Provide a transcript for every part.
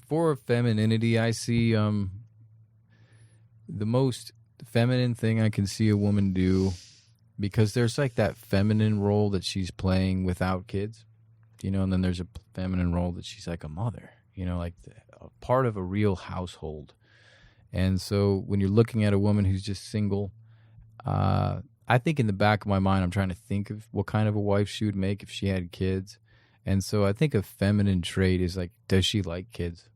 for femininity, I see the most feminine thing I can see a woman do, because there's like that feminine role that she's playing without kids, and then there's a feminine role that she's like a mother, like a part of a real household. And so when you're looking at a woman who's just single, I think in the back of my mind, I'm trying to think of what kind of a wife she would make if she had kids. And so I think a feminine trait is like, does she like kids?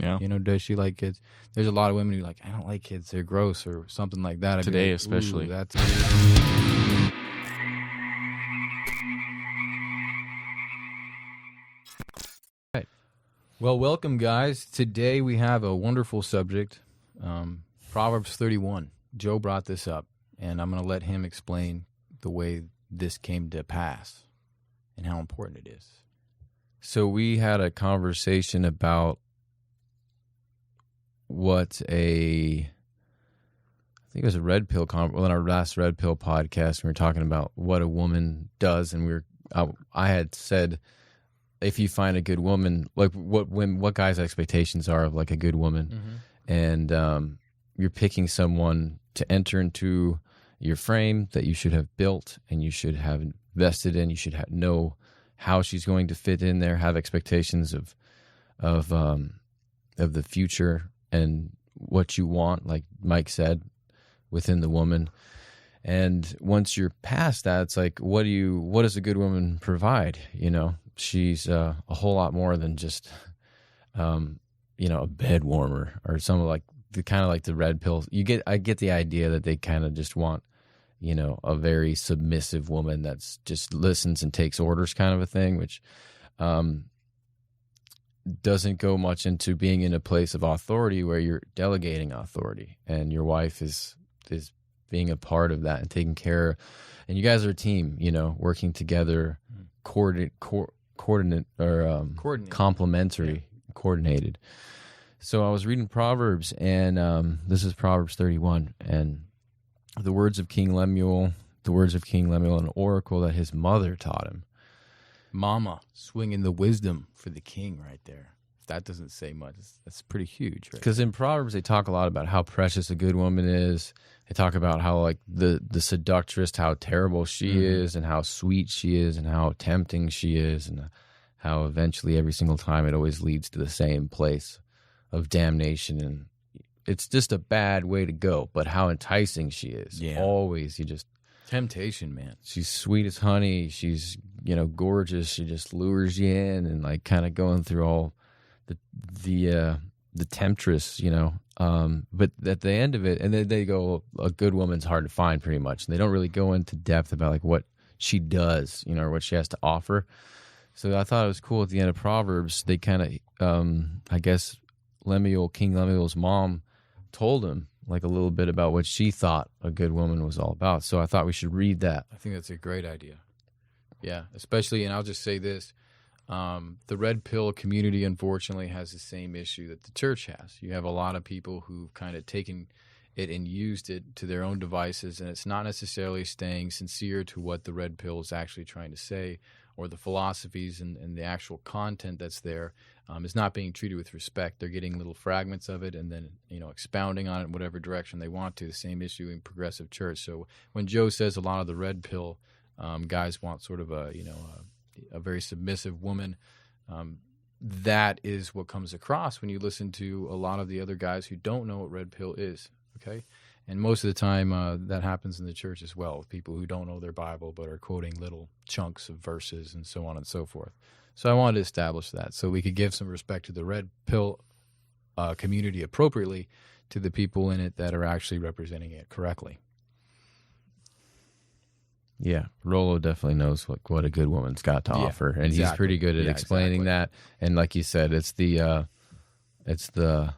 Yeah. Does she like kids? There's a lot of women who are like, I don't like kids, they're gross or something like that. Today, like, especially. That's right. Well, welcome, guys. Today we have a wonderful subject, Proverbs 31. Joe brought this up, and I'm going to let him explain the way this came to pass and how important it is. So we had a conversation about I think it was a Red Pill in our last Red Pill podcast. We were talking about what a woman does, and I had said, if you find a good woman, like what guys' expectations are of like a good woman, and you're picking someone to enter into your frame that you should have built and you should have invested in. You should know how she's going to fit in there, have expectations of the future and what you want, like Mike said, within the woman. And once you're past that, it's like, what does a good woman provide? She's a whole lot more than just, a bed warmer or something like the Red Pill. I get the idea that they kind of just want, a very submissive woman that's just listens and takes orders kind of a thing, which doesn't go much into being in a place of authority where you're delegating authority, and your wife is being a part of that and taking care. And you guys are a team, working together, coordinate or complementary, coordinated. So I was reading Proverbs, and this is Proverbs 31, and the words of King Lemuel, an oracle that his mother taught him. Mama swinging the wisdom for the king right there. If that doesn't say much, that's pretty huge. Because in Proverbs, they talk a lot about how precious a good woman is. They talk about how like the seductress, how terrible she is, and how sweet she is, and how tempting she is, and how eventually every single time it always leads to the same place of damnation. And it's just a bad way to go, but how enticing she is. Yeah. Always, temptation, man. She's sweet as honey. She's, gorgeous. She just lures you in, and like kind of going through all the temptress, but at the end of it, and then they go, a good woman's hard to find pretty much. And they don't really go into depth about like what she does, or what she has to offer. So I thought it was cool at the end of Proverbs. They kind of, I guess King Lemuel's mom told him like a little bit about what she thought a good woman was all about. So I thought we should read that. I think that's a great idea. Yeah, especially, and I'll just say this, the Red Pill community, unfortunately, has the same issue that the church has. You have a lot of people who've kind of taken it and used it to their own devices, and it's not necessarily staying sincere to what the Red Pill is actually trying to say, or the philosophies and the actual content that's there is not being treated with respect. They're getting little fragments of it and then, expounding on it in whatever direction they want to. The same issue in progressive church. So when Joe says a lot of the Red Pill guys want sort of a very submissive woman, that is what comes across when you listen to a lot of the other guys who don't know what Red Pill is, okay? And most of the time, that happens in the church as well, with people who don't know their Bible but are quoting little chunks of verses and so on and so forth. So I wanted to establish that so we could give some respect to the Red Pill community appropriately to the people in it that are actually representing it correctly. Yeah, Rollo definitely knows what a good woman's got to offer, and he's pretty good at explaining that. And like you said, it's the the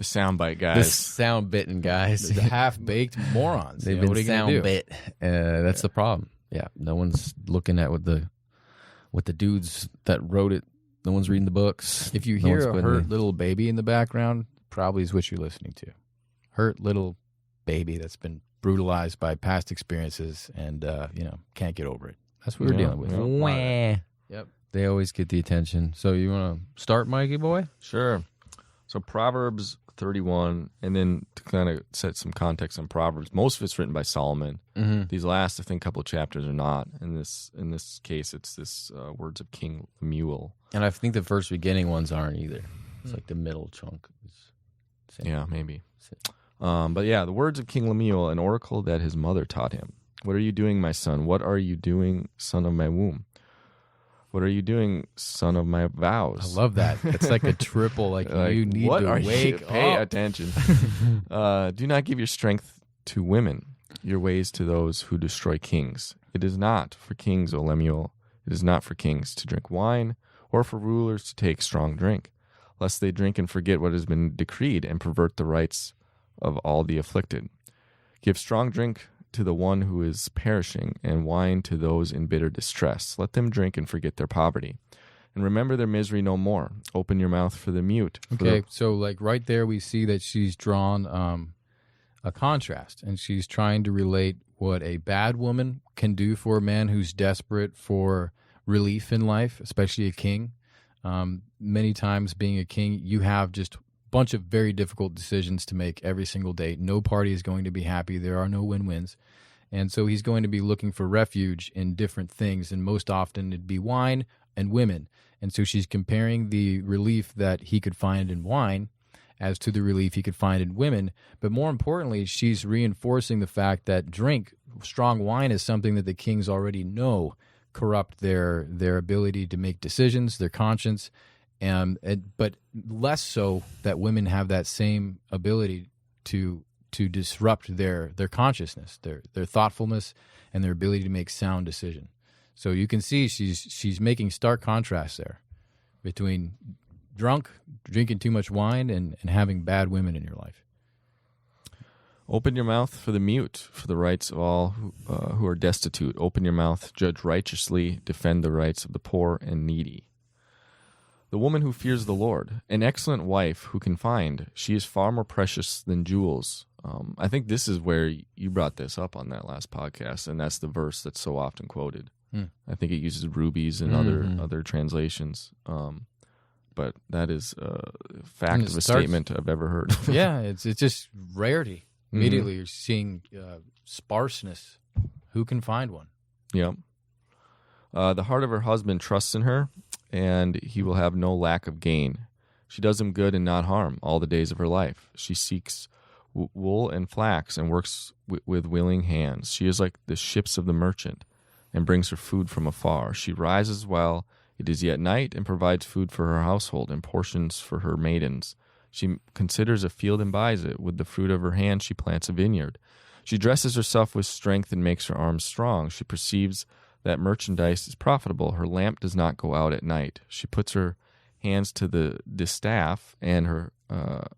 soundbite guys. The sound-bitten guys. The half-baked morons. They've been sound-bit. That's the problem. Yeah, no one's looking at what the dudes that wrote it, no one's reading the books. If you hear a hurt little baby in the background, probably is what you're listening to. Hurt little baby that's been brutalized by past experiences and, can't get over it. That's what we're dealing with. Wah. Yep. They always get the attention. So you want to start, Mikey boy? Sure. So Proverbs 31, and then to kind of set some context on Proverbs, most of it's written by Solomon. Mm-hmm. These last, I think, couple of chapters are not. In this case, it's this words of King Lemuel. And I think the first beginning ones aren't either. It's like the middle chunk. Yeah, maybe. But yeah, the words of King Lemuel, an oracle that his mother taught him. What are you doing, my son? What are you doing, son of my womb? What are you doing, son of my vows? I love that. It's like a triple. Like you need to wake up. Pay attention. Do not give your strength to women, your ways to those who destroy kings. It is not for kings, O Lemuel. It is not for kings to drink wine, or for rulers to take strong drink, lest they drink and forget what has been decreed and pervert the rights of all the afflicted. Give strong drink to the one who is perishing, and wine to those in bitter distress. Let them drink and forget their poverty, and remember their misery no more. Open your mouth for the mute. Okay, so like right there we see that she's drawn a contrast, and she's trying to relate what a bad woman can do for a man who's desperate for relief in life, especially a king. Many times being a king, you have just bunch of very difficult decisions to make every single day. No party is going to be happy. There are no win-wins. And so he's going to be looking for refuge in different things, and most often it'd be wine and women. And so she's comparing the relief that he could find in wine as to the relief he could find in women. But more importantly, she's reinforcing the fact that strong wine is something that the kings already know corrupt their ability to make decisions, their conscience, but less so that women have that same ability to disrupt their consciousness, their thoughtfulness, and their ability to make sound decision. So you can see she's making stark contrast there between drinking too much wine, and having bad women in your life. Open your mouth for the mute, for the rights of all who are destitute. Open your mouth, judge righteously, defend the rights of the poor and needy. The woman who fears the Lord, an excellent wife who can find. She is far more precious than jewels. I think this is where you brought this up on that last podcast, and that's the verse that's so often quoted. I think it uses rubies and other translations. But that is a fact of a statement I've ever heard. Yeah, it's just rarity. Immediately you're seeing sparseness. Who can find one? Yep. The heart of her husband trusts in her, and he will have no lack of gain. She does him good and not harm all the days of her life. She seeks wool and flax and works with willing hands. She is like the ships of the merchant and brings her food from afar. She rises while it is yet night and provides food for her household and portions for her maidens. She considers a field and buys it. With the fruit of her hand she plants a vineyard. She dresses herself with strength and makes her arms strong. She perceives that merchandise is profitable. Her lamp does not go out at night. She puts her hands to the distaff, and her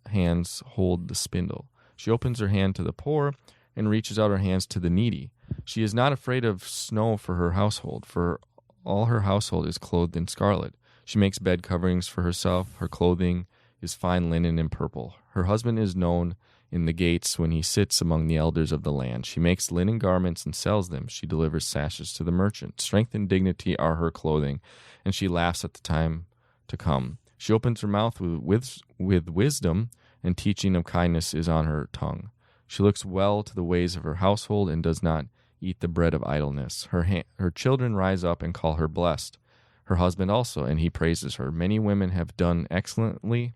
hands hold the spindle. She opens her hand to the poor and reaches out her hands to the needy. She is not afraid of snow for her household, for all her household is clothed in scarlet. She makes bed coverings for herself. Her clothing is fine linen and purple. Her husband is known in the gates when he sits among the elders of the land. She makes linen garments and sells them. She delivers sashes to the merchant. Strength and dignity are her clothing, and she laughs at the time to come. She opens her mouth with wisdom, and teaching of kindness is on her tongue. She looks well to the ways of her household and does not eat the bread of idleness. Her children rise up and call her blessed. Her husband also, and he praises her. Many women have done excellently,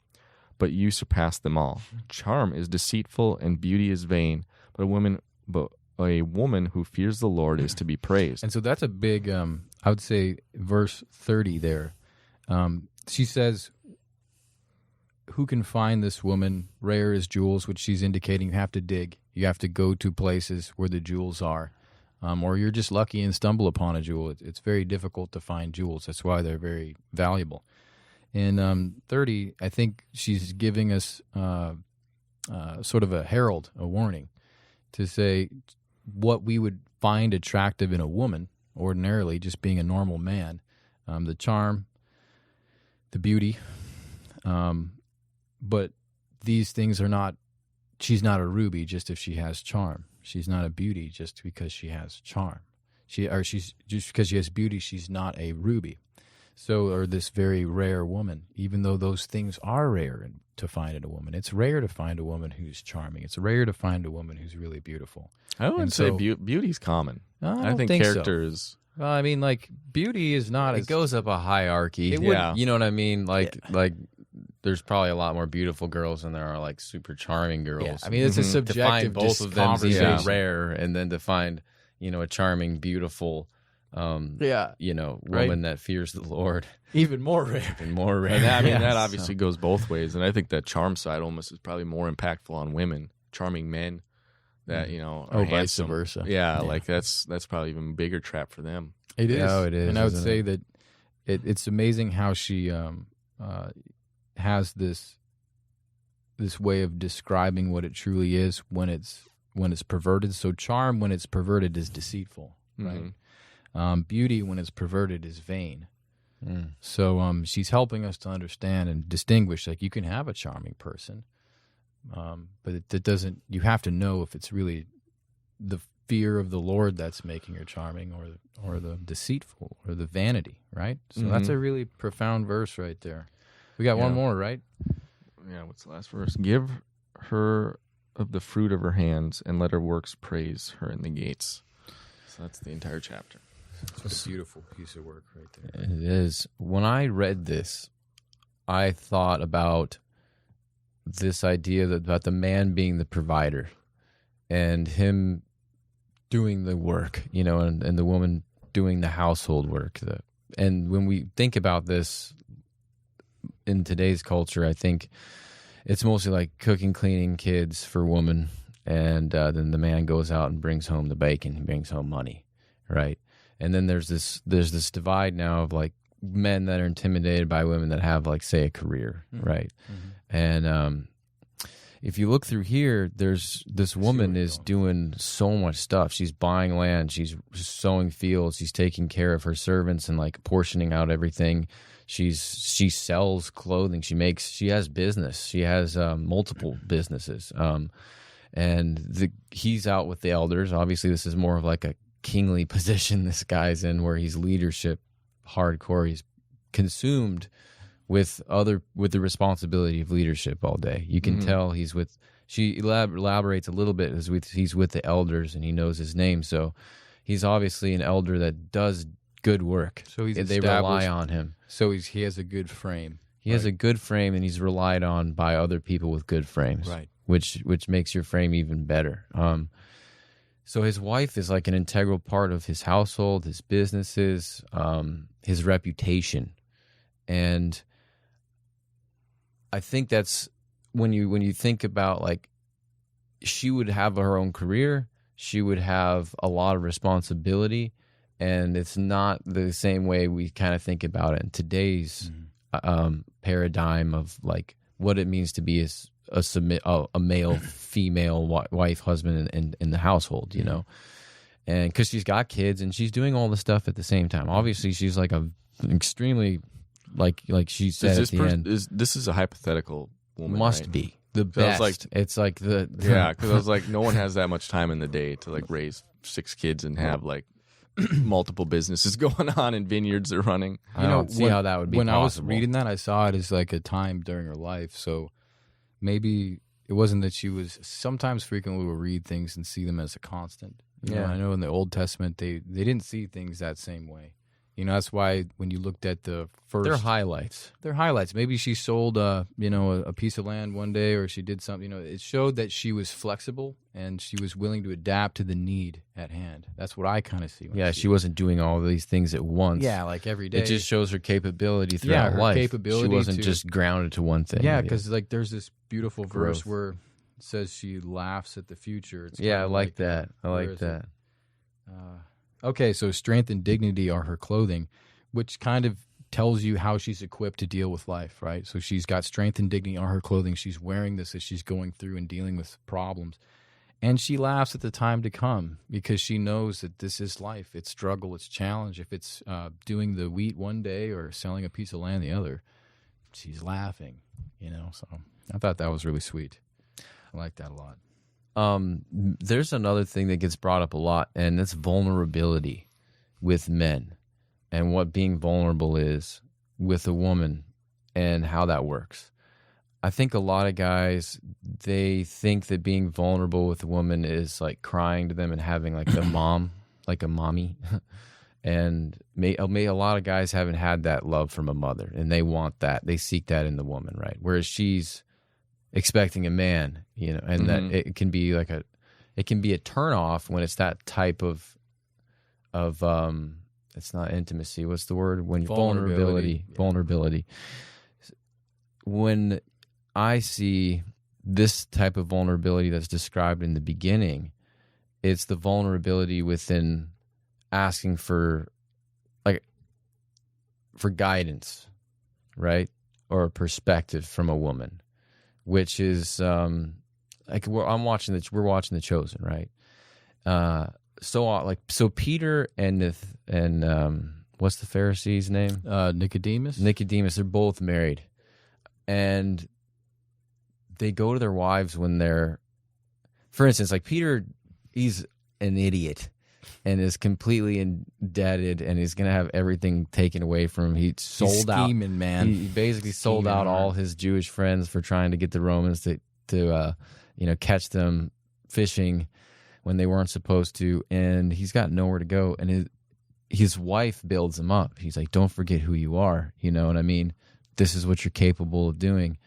but you surpass them all. Charm is deceitful and beauty is vain, but a woman who fears the Lord is to be praised. And so that's a big, I would say, verse 30 there. She says, who can find this woman? Rare as jewels, which she's indicating you have to dig. You have to go to places where the jewels are. Or you're just lucky and stumble upon a jewel. It's very difficult to find jewels. That's why they're very valuable. In 30, I think she's giving us sort of a herald, a warning, to say what we would find attractive in a woman, ordinarily, just being a normal man, the charm, the beauty. But these things are not, she's not a ruby just if she has charm. She's not a beauty just because she has charm. She's just because she has beauty, she's not a ruby. or this very rare woman, even though those things are rare to find in a woman. It's rare to find a woman who's charming. It's rare to find a woman who's really beautiful. I wouldn't And say so- beauty's common. I I think so. character is. Well, I mean, like, beauty is not It as goes up a hierarchy. It would- Yeah. You know what I mean? Like there's probably a lot more beautiful girls than there are like super charming girls. Yeah, I mean, it's a Mhm. to subjective find both of them is conversation. rare, and then to find a charming, beautiful, Yeah, woman that fears the Lord, even more rare. and more rare. And that, I mean, Yeah, that so- obviously goes both ways. And I think that charm side almost is probably more impactful on women, charming men that, are Or vice handsome. versa. Yeah, like that's probably even bigger trap for them. It is. Oh, it is, And I would isn't say it? that it's amazing how she has this way of describing what it truly is when it's perverted. So charm, when it's perverted, is deceitful, right? Beauty, when it's perverted, is vain. Mm. So she's helping us to understand and distinguish. Like, you can have a charming person, but it doesn't. You have to know if it's really the fear of the Lord that's making her charming, or the deceitful, or the vanity, right? So that's a really profound verse right there. We got one Yeah. more, right? Yeah, what's the last verse? Give her of the fruit of her hands, and let her works praise her in the gates. So that's the entire chapter. It's a beautiful piece of work right there. It is. When I read this, I thought about this idea about the man being the provider and him doing the work, and the woman doing the household work. And when we think about this in today's culture, I think it's mostly like cooking, cleaning, kids for woman, and then the man goes out and brings home the bacon. He brings home money, right? And then there's this divide now of like men that are intimidated by women that have, like, say, a career, right? And if you look through here, there's this woman is doing so much stuff. She's buying land, she's sowing fields, she's taking care of her servants and like portioning out everything. She sells clothing. She has business. She has multiple businesses. And he's out with the elders. Obviously, this is more of like a kingly position this guy's in, where he's leadership hardcore. He's consumed with the responsibility of leadership all day. You can tell she elaborates a little bit as he's with the elders and he knows his name. So he's obviously an elder that does good work. So they rely on him. So he has a good frame. He has a good frame, and he's relied on by other people with good frames, Right. Which makes your frame even better. So his wife is like an integral part of his household, his businesses, his reputation, and I think that's when you think about, like, she would have her own career, she would have a lot of responsibility, and it's not the same way we kind of think about it in today's paradigm of like what it means to be a male, female, wife, husband in the household, and because she's got kids and she's doing all the stuff at the same time. Obviously, she's like a extremely like she said at the end. This is a hypothetical woman, Must right? be the So I was best. like- It's like the Yeah, because I was like, no one has that much time in the day to like raise 6 kids and have like multiple businesses going on and vineyards they're running. I don't see how that would be when possible. I was reading that, I saw it as like a time during her life. So maybe it wasn't that she was. Sometimes, frequently, we'll read things and see them as a constant. I know in the Old Testament they didn't see things that same way. That's why when you looked at the first, They're highlights. They're highlights. Maybe she sold, a piece of land one day, or she did something. It showed that she was flexible and she was willing to adapt to the need at hand. That's what I kind of see. When I see She wasn't doing all these things at once. Yeah, like every day. It just shows her capability throughout her life. capability she wasn't to- just grounded to one thing. Yeah, because like there's this beautiful verse Growth. where it says she laughs at the future. It's yeah, I kind of like that. I where like is it? that. Okay, so strength and dignity are her clothing, which kind of tells you how she's equipped to deal with life, right? So she's got strength and dignity on her clothing. She's wearing this as she's going through and dealing with problems. And she laughs at the time to come because she knows that this is life. It's struggle, it's challenge. If it's doing the wheat one day or selling a piece of land the other, she's laughing, So I thought that was really sweet. I like that a lot. There's another thing that gets brought up a lot, and that's vulnerability with men, and what being vulnerable is. with a woman and how that works. I think a lot of guys, they think that being vulnerable with a woman is like crying to them and having like a mom, like a mommy. And a lot of guys haven't had that love from a mother, and they want that. They seek that in the woman, right? Whereas she's expecting a man, and that it can be like it can be a turnoff when it's that type of it's not intimacy. What's the word? When vulnerability. When I see this type of vulnerability that's described in the beginning, it's the vulnerability within asking for guidance, right? Or a perspective from a woman, which is we're watching The Chosen, right? So Peter and what's the Pharisee's name? Nicodemus. They're both married, and they go to their wives when they're, for instance, like Peter, he's an idiot and is completely indebted and is going to have everything taken away from him. He's scheming, man. He basically sold out all his Jewish friends for trying to get the Romans to catch them fishing when they weren't supposed to, and he's got nowhere to go. And his wife builds him up. He's like, "Don't forget who you are." You know what I mean? This is what you're capable of doing.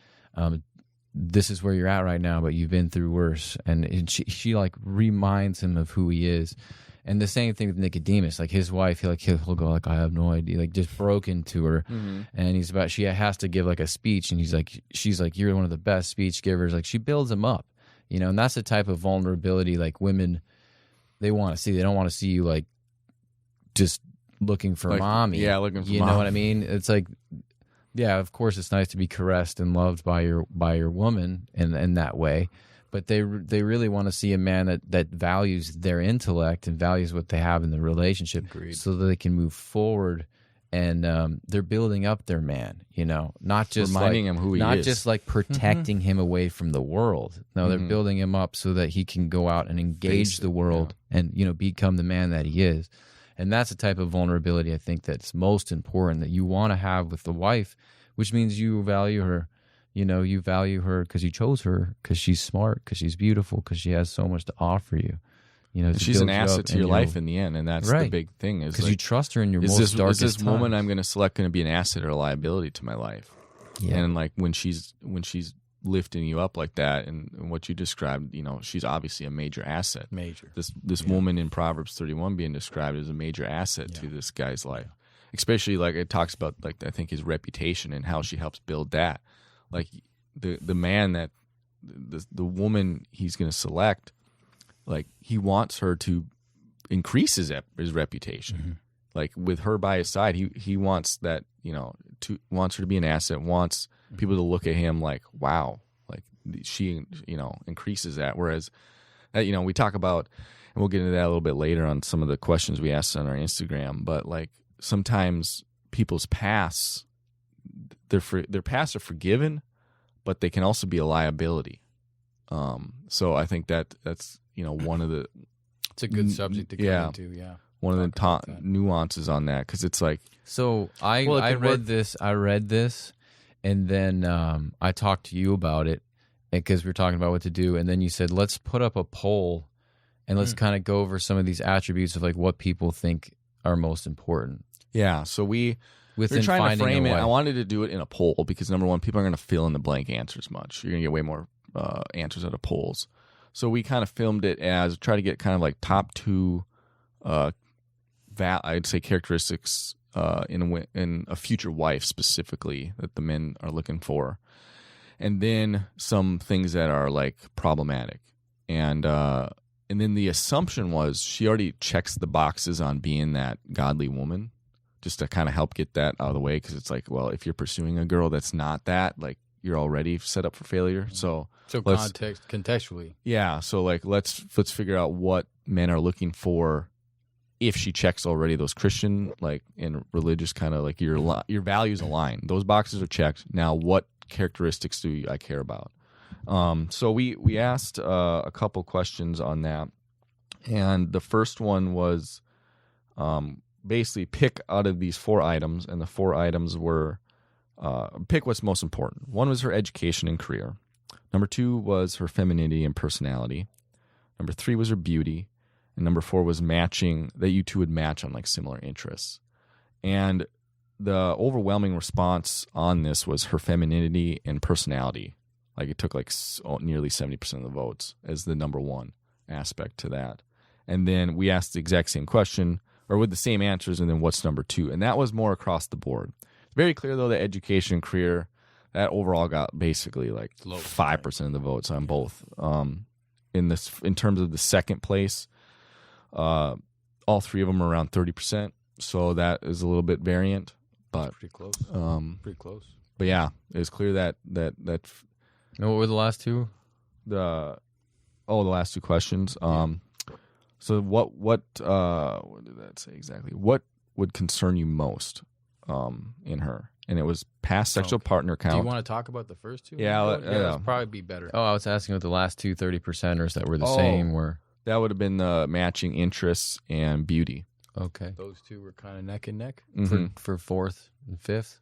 This is where you're at right now, but you've been through worse. And she like reminds him of who he is. And the same thing with Nicodemus, like his wife, he'll go like, "I have no idea," like just broken to her. And she has to give like a speech, and she's like, "You're one of the best speech givers." Like she builds him up, and that's the type of vulnerability like women, they want to see. They don't want to see you like just looking for mommy. Yeah, looking for you mom. know what I mean? It's like, yeah, of course it's nice to be caressed and loved by your woman in that way. But they really want to see a man that values their intellect and values what they have in the relationship. Agreed. So that they can move forward, and they're building up their man, not just reminding him who he not is. just like protecting him away from the world. No, they're building him up so that he can go out and engage the world and become the man that he is. And that's the type of vulnerability I think that's most important that you want to have with the wife, which means you value her. You value her because you chose her, because she's smart, because she's beautiful, because she has so much to offer you. She's an asset to your life in the end, and that's the big thing. Is because you trust her in your most darkest times. Is this woman I'm going to select going to be an asset or a liability to my life? Yeah. And like when she's lifting you up like that, and what you described, she's obviously a major asset. This woman in Proverbs 31 being described as a major asset to this guy's life, especially like it talks about like I think his reputation and how she helps build that. Like the man that the woman he's going to select, like he wants her to increase his reputation. Like with her by his side, he wants that wants her to be an asset. Wants people to look at him like, wow, like she increases that. Whereas we talk about, and we'll get into that a little bit later on some of the questions we asked on our Instagram. But like sometimes people's pasts. Their pasts are forgiven, but they can also be a liability. So I think that's one of the. It's a good subject to get into. Yeah, one of the nuances on that, because it's like. So I read this, and then I talked to you about it because we were talking about what to do, and then you said let's put up a poll, and let's kind of go over some of these attributes of like what people think are most important. Yeah. So we're trying to frame it. I wanted to do it in a poll because, number one, people are going to fill in the blank answers much. You're going to get way more answers out of polls. So we kind of filmed it as try to get kind of like top two, I'd say characteristics in a future wife specifically that the men are looking for, and then some things that are like problematic. And then the assumption was she already checks the boxes on being that godly woman. Just to kind of help get that out of the way, because it's like, well, if you're pursuing a girl that's not that, like you're already set up for failure. So contextually, yeah. So like let's figure out what men are looking for if she checks already those Christian like and religious kind of like your values align. Those boxes are checked. Now, what characteristics do I care about? So we asked a couple questions on that, and the first one was. Basically pick out of these 4 items, and the 4 items were pick what's most important. One was her education and career. Number 2 was her femininity and personality. Number 3 was her beauty. And number 4 was matching, that you two would match on like similar interests. And the overwhelming response on this was her femininity and personality. Like it took like nearly 70% of the votes as the number 1 aspect to that. And then we asked the exact same question, or with the same answers, and then what's number 2? And that was more across the board. It's very clear, though, that education and career, that overall got basically like 5% of the votes on both. In terms of the second place, all 3 of them are around 30%. So that is a little bit variant. But That's pretty close. Pretty close. But yeah, it was clear that And what were the last two? the last 2 questions. So what did that say exactly? What would concern you most in her? And it was past sexual partner count. Do you want to talk about the first 2? Yeah, that'd probably be better. Oh, I was asking what the last 2 30%ers that were the same were. That would have been the matching interests and beauty. Okay. Those 2 were kind of neck and neck. For 4th and 5th?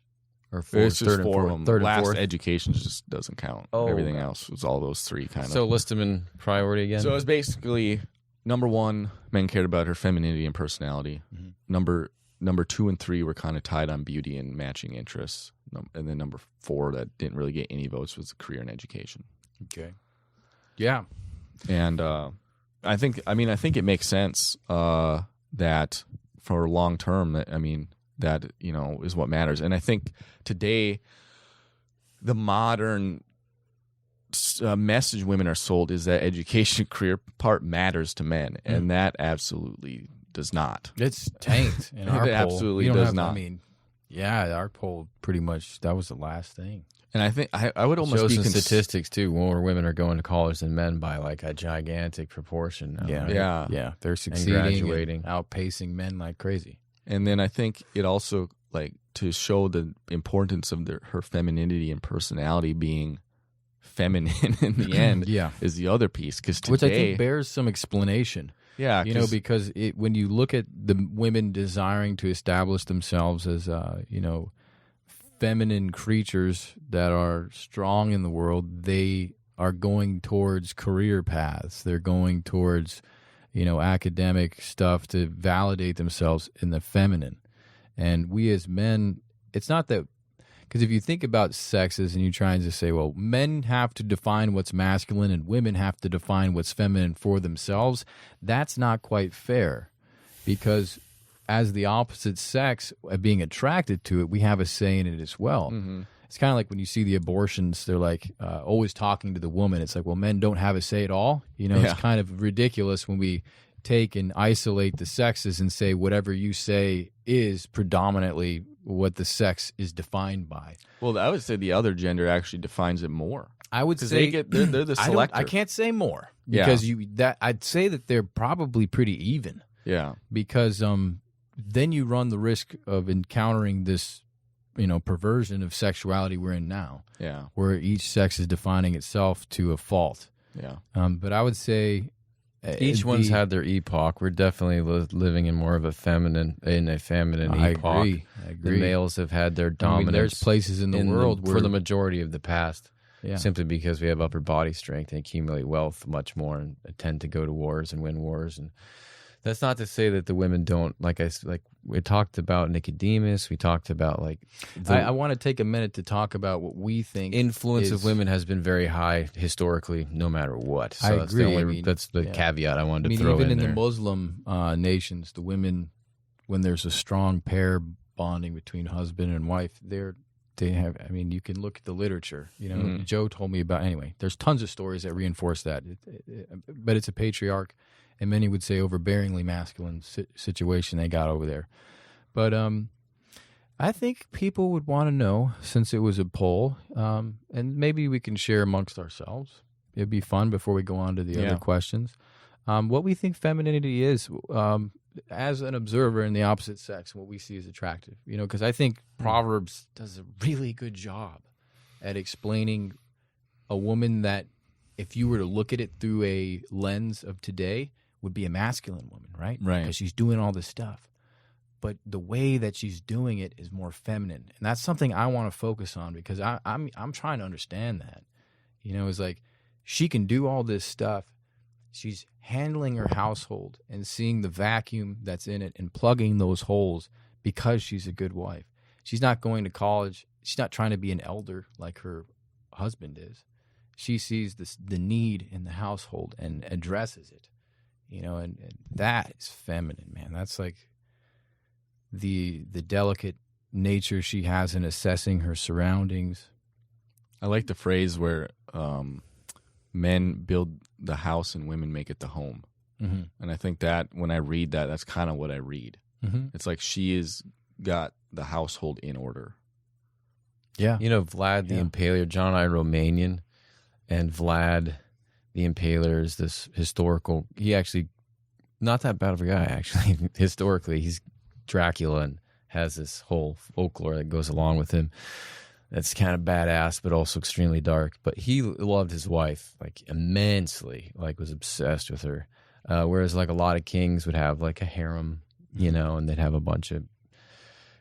Or It's just 3rd and 4 of 4th? them. 3rd and Last 4th? education just doesn't count. Oh, Everything okay. else was all those 3 kind of. So list them in priority again. So it was basically number 1, men cared about her femininity and personality. Number 2 and 3 were kind of tied on beauty and matching interests. And then number 4 that didn't really get any votes was career and education. Okay. Yeah. And I think it makes sense that for long term, that is what matters. And I think today the modern message women are sold is that education career part matters to men, and that absolutely does not. It's tanked in our It poll. absolutely We don't does have- not. I mean, yeah, our poll pretty much, that was the last thing. And I think I would almost shows be some statistics too. More women are going to college than men by like a gigantic proportion now. Yeah. right? Yeah. They're succeeding graduating. and outpacing men like crazy. And then I think it also, like, to show the importance of her femininity and personality being feminine in the end Yeah. is the other piece. Because today, Which I think bears some explanation. yeah, Because when you look at the women desiring to establish themselves as, feminine creatures that are strong in the world, they are going towards career paths. They're going towards, academic stuff to validate themselves in the feminine. And we as men, it's not that, because if you think about sexes and you're trying to say, well, men have to define what's masculine and women have to define what's feminine for themselves, that's not quite fair. Because as the opposite sex, being attracted to it, we have a say in it as well. It's kind of like when you see the abortions, they're like always talking to the woman. It's like, well, men don't have a say at all. It's kind of ridiculous when we take and isolate the sexes and say whatever you say is predominantly what the sex is defined by. Well, I would say the other gender actually defines it more. I would say they're the I selector. can't say more Yeah. because I'd say that they're probably pretty even. Yeah. Because then you run the risk of encountering this, perversion of sexuality we're in now, Yeah. where each sex is defining itself to a fault. Yeah. But I would say Each one's had their epoch. We're definitely living in more of a feminine I epoch. agree. The males have had their dominance. There's places in the world where for the majority of the past, yeah. simply because we have upper body strength and accumulate wealth much more and tend to go to wars and win wars. And that's not to say that the women don't. Like we talked about Nicodemus. We talked about I want to take a minute to talk about what we think influence of women has been very high historically, no matter what. So I that's agree. That's the caveat I wanted to throw even in in there. the Muslim nations, the women, when there's a strong pair bonding between husband and wife, they have. I mean, you can look at the literature. Joe told me about. Anyway, there's tons of stories that reinforce that. But it's a patriarch, and many would say overbearingly masculine situation they got over there. But I think people would want to know, since it was a poll, and maybe we can share amongst ourselves. It'd be fun before we go on to the other questions. What we think femininity is as an observer in the opposite sex, what we see as attractive. Because I think Proverbs does a really good job at explaining a woman that, if you were to look at it through a lens of today, would be a masculine woman, right? Right. Because she's doing all this stuff. but the way that she's doing it is more feminine. And that's something I want to focus on, because I'm trying to understand that. It's like she can do all this stuff. She's handling her household and seeing the vacuum that's in it and plugging those holes because she's a good wife. She's not going to college. She's not trying to be an elder like her husband is. She sees the need in the household and addresses it, and that is feminine, man. That's like the delicate nature she has in assessing her surroundings. I like the phrase where men build the house and women make it the home. Mm-hmm. And I think that when I read that, that's kind of what I read. Mm-hmm. It's like she has got the household in order. Yeah. Vlad the Impaler, John and I are Romanian, and Vlad the Impaler is this historical, he actually, not that bad of a guy, actually. Historically, he's Dracula and has this whole folklore that goes along with him. That's kind of badass, but also extremely dark. But he loved his wife, like, immensely, like, was obsessed with her. Whereas, like, a lot of kings would have, like, a harem, and they'd have a bunch of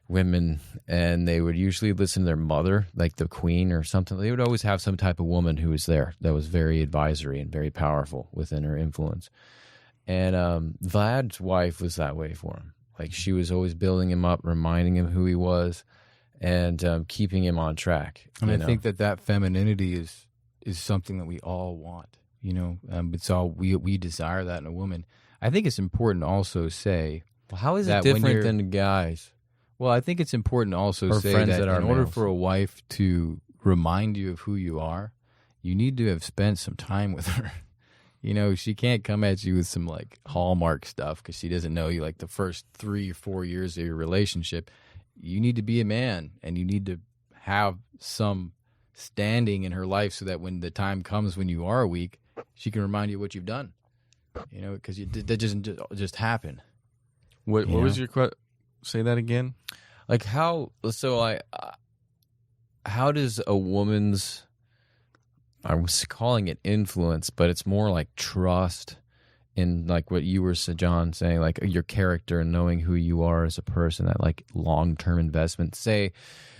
women, and they would usually listen to their mother, like the queen or something. They would always have some type of woman who was there that was very advisory and very powerful within her influence. And Vlad's wife was that way for him. Like, she was always building him up, reminding him who he was, and keeping him on track. And I think that femininity is something that we all want. It's all we desire that in a woman. I think it's important to also say, well, how is it that when different you're- than the guys? Well, I think it's important to also Or say friends that that are in order males. for a wife to remind you of who you are, you need to have spent some time with her. She can't come at you with some like Hallmark stuff because she doesn't know you like the first 3 or 4 years of your relationship. You need to be a man, and you need to have some standing in her life so that when the time comes when you are weak, she can remind you what you've done. Because that doesn't just happen. What was your question? Say that again. Like, how does a woman's, I was calling it influence, but it's more like trust in, like, what you were, John, saying, like, your character and knowing who you are as a person, that, like, long-term investment, say,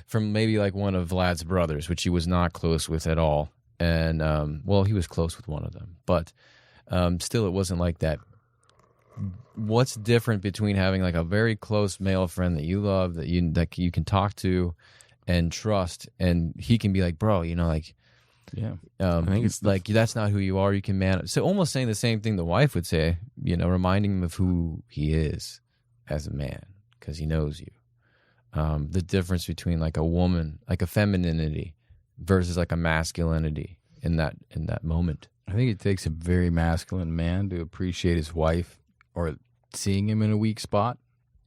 from maybe, like, one of Vlad's brothers, which he was not close with at all. And, he was close with one of them, but still it wasn't like that. What's different between having, like, a very close male friend that you love, that you can talk to and trust, and he can be like, bro, like, Yeah. I think it's like, that's not who you are. You can manage. So almost saying the same thing the wife would say, reminding him of who he is as a man, because he knows you. The difference between, like, a woman, like a femininity versus, like, a masculinity in that moment. I think it takes a very masculine man to appreciate his wife or seeing him in a weak spot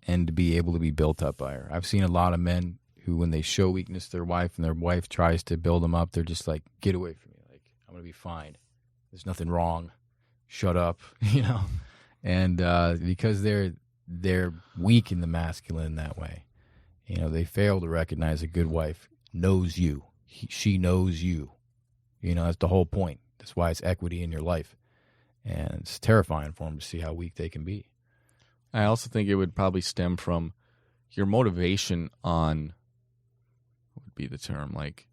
and to be able to be built up by her. I've seen a lot of men who, when they show weakness to their wife and their wife tries to build them up, they're just like, get away from me. Like, I'm going to be fine. There's nothing wrong. Shut up, And because they're weak in the masculine in that way, they fail to recognize a good wife knows you. She knows you. That's the whole point. That's why it's equity in your life. And it's terrifying for them to see how weak they can be. I also think it would probably stem from your motivation on, what would be the term, like,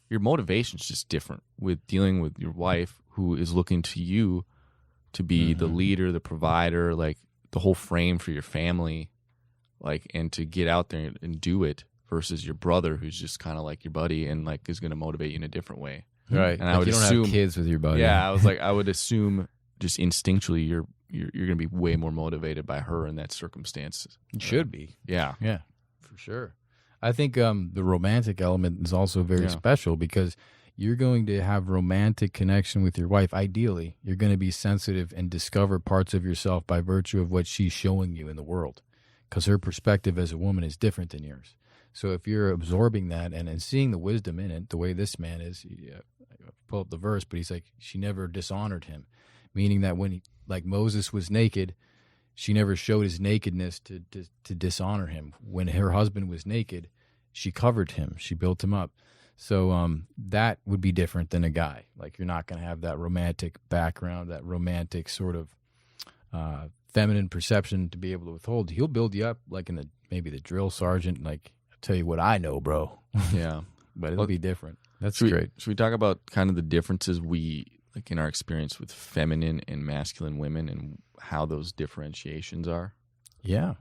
your motivation's just different with dealing with your wife who is looking to you to be the leader, the provider, like, the whole frame for your family, like, and to get out there and do it, versus your brother who's just kind of like your buddy and, like, is going to motivate you in a different way. Right. And Like, I would you don't assume have kids with your buddy. Yeah, I would assume just instinctually you're going to be way more motivated by her in that circumstance. It should be. Yeah. Yeah, for sure. I think the romantic element is also very special because you're going to have romantic connection with your wife. Ideally, you're going to be sensitive and discover parts of yourself by virtue of what she's showing you in the world, because her perspective as a woman is different than yours. So if you're absorbing that and seeing the wisdom in it, the way this man is, pull up the verse, but he's like, she never dishonored him, meaning that when like Moses was naked, she never showed his nakedness to dishonor him. When her husband was naked, she covered him. She built him up. So that would be different than a guy. Like, you're not going to have that romantic background, that romantic sort of feminine perception to be able to withhold. He'll build you up like in maybe the drill sergeant, like, I'll tell you what I know, bro. Yeah. But it'll be different. That's Should great. Should we talk about kind of the differences like in our experience with feminine and masculine women and how those differentiations are? Yeah.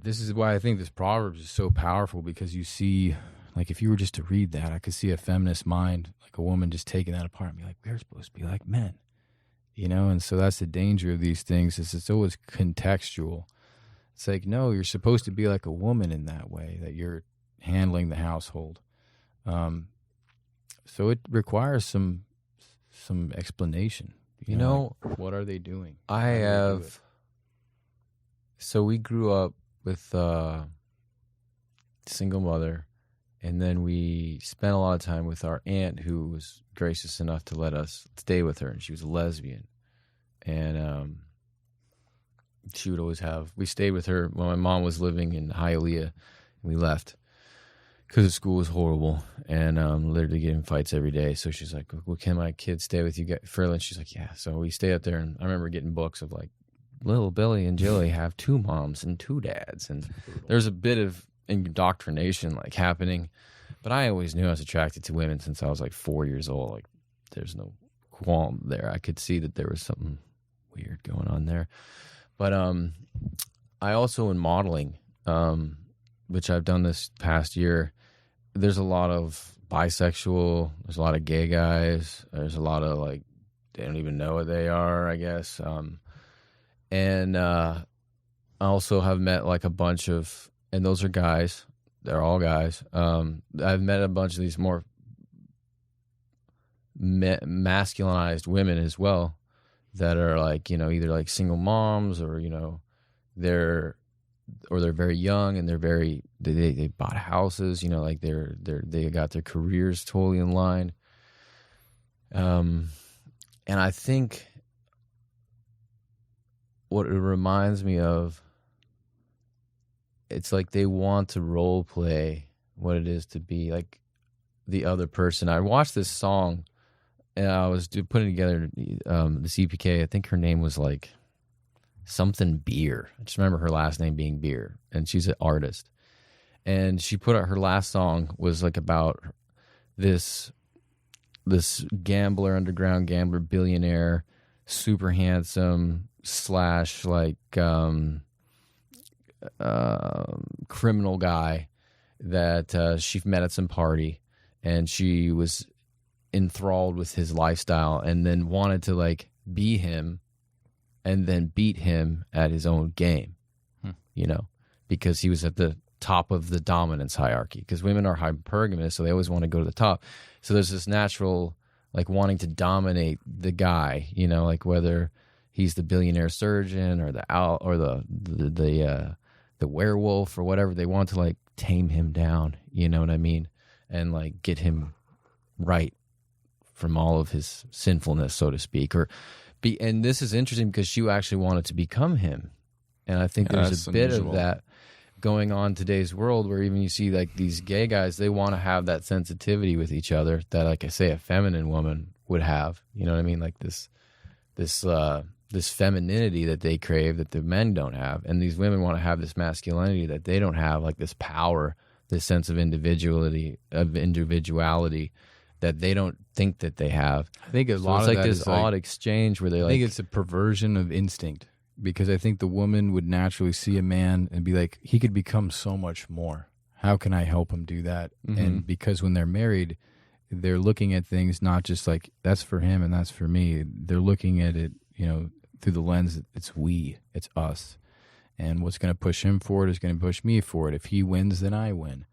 This is why I think this Proverbs is so powerful, because you see, like, if you were just to read that, I could see a feminist mind, like a woman just taking that apart and be like, we're supposed to be like men, and so that's the danger of these things, is it's always contextual. It's like, no, you're supposed to be like a woman in that way, that you're handling the household. So it requires some explanation. What are they doing? I How do they do have. it? So we grew up with a single mother, and then we spent a lot of time with our aunt, who was gracious enough to let us stay with her, and she was a lesbian. And she would always we stayed with her when my mom was living in Hialeah, and we left because the school was horrible, and literally getting fights every day. So she's like, well, can my kids stay with you further? And she's like, yeah. So we stay up there, and I remember getting books of like, little Billy and Jilly have 2 moms and 2 dads. And there's a bit of indoctrination like happening. But I always knew I was attracted to women since I was like 4 years old. Like, there's no qualm there. I could see that there was something weird going on there. But I also, in modeling, which I've done this past year, there's a lot of bisexual, there's a lot of gay guys, there's a lot of like, they don't even know what they are, I guess. And I also have met like a bunch of, and those are guys. They're all guys. I've met a bunch of these more masculinized women as well, that are like, either like single moms, or they're very young, and they bought houses. Like they got their careers totally in line. And I think what it reminds me of, it's like they want to role play what it is to be like the other person. I watched this song, and I was putting together the CPK. I think her name was like something Beer. I just remember her last name being Beer, and she's an artist. And she put out her last song was like about this gambler, underground gambler, billionaire, super handsome / like criminal guy that she met at some party, and she was enthralled with his lifestyle, and then wanted to like be him, and then beat him at his own game, because he was at the top of the dominance hierarchy, because women are hypergamous, so they always want to go to the top. So there's this natural like wanting to dominate the guy, like whether he's the billionaire surgeon or the werewolf or whatever. They want to like tame him down, you know what I mean, and like get him right from all of his sinfulness, so to speak, and this is interesting because she actually wanted to become him. And I think there's a bit of that going on in today's world, where even you see like these gay guys, they want to have that sensitivity with each other that, like I say, a feminine woman would have, you know what I mean? Like this femininity that they crave that the men don't have. And these women want to have this masculinity that they don't have, like this power, this sense of individuality that they don't think that they have. I think a lot it's of like that this is like, odd exchange where they I like, think it's a perversion of instinct, because I think the woman would naturally see a man and be like, he could become so much more. How can I help him do that? Mm-hmm. And because when they're married, they're looking at things not just like that's for him and that's for me. They're looking at it, through the lens, it's us. And what's going to push him forward is going to push me forward. If he wins, then I win.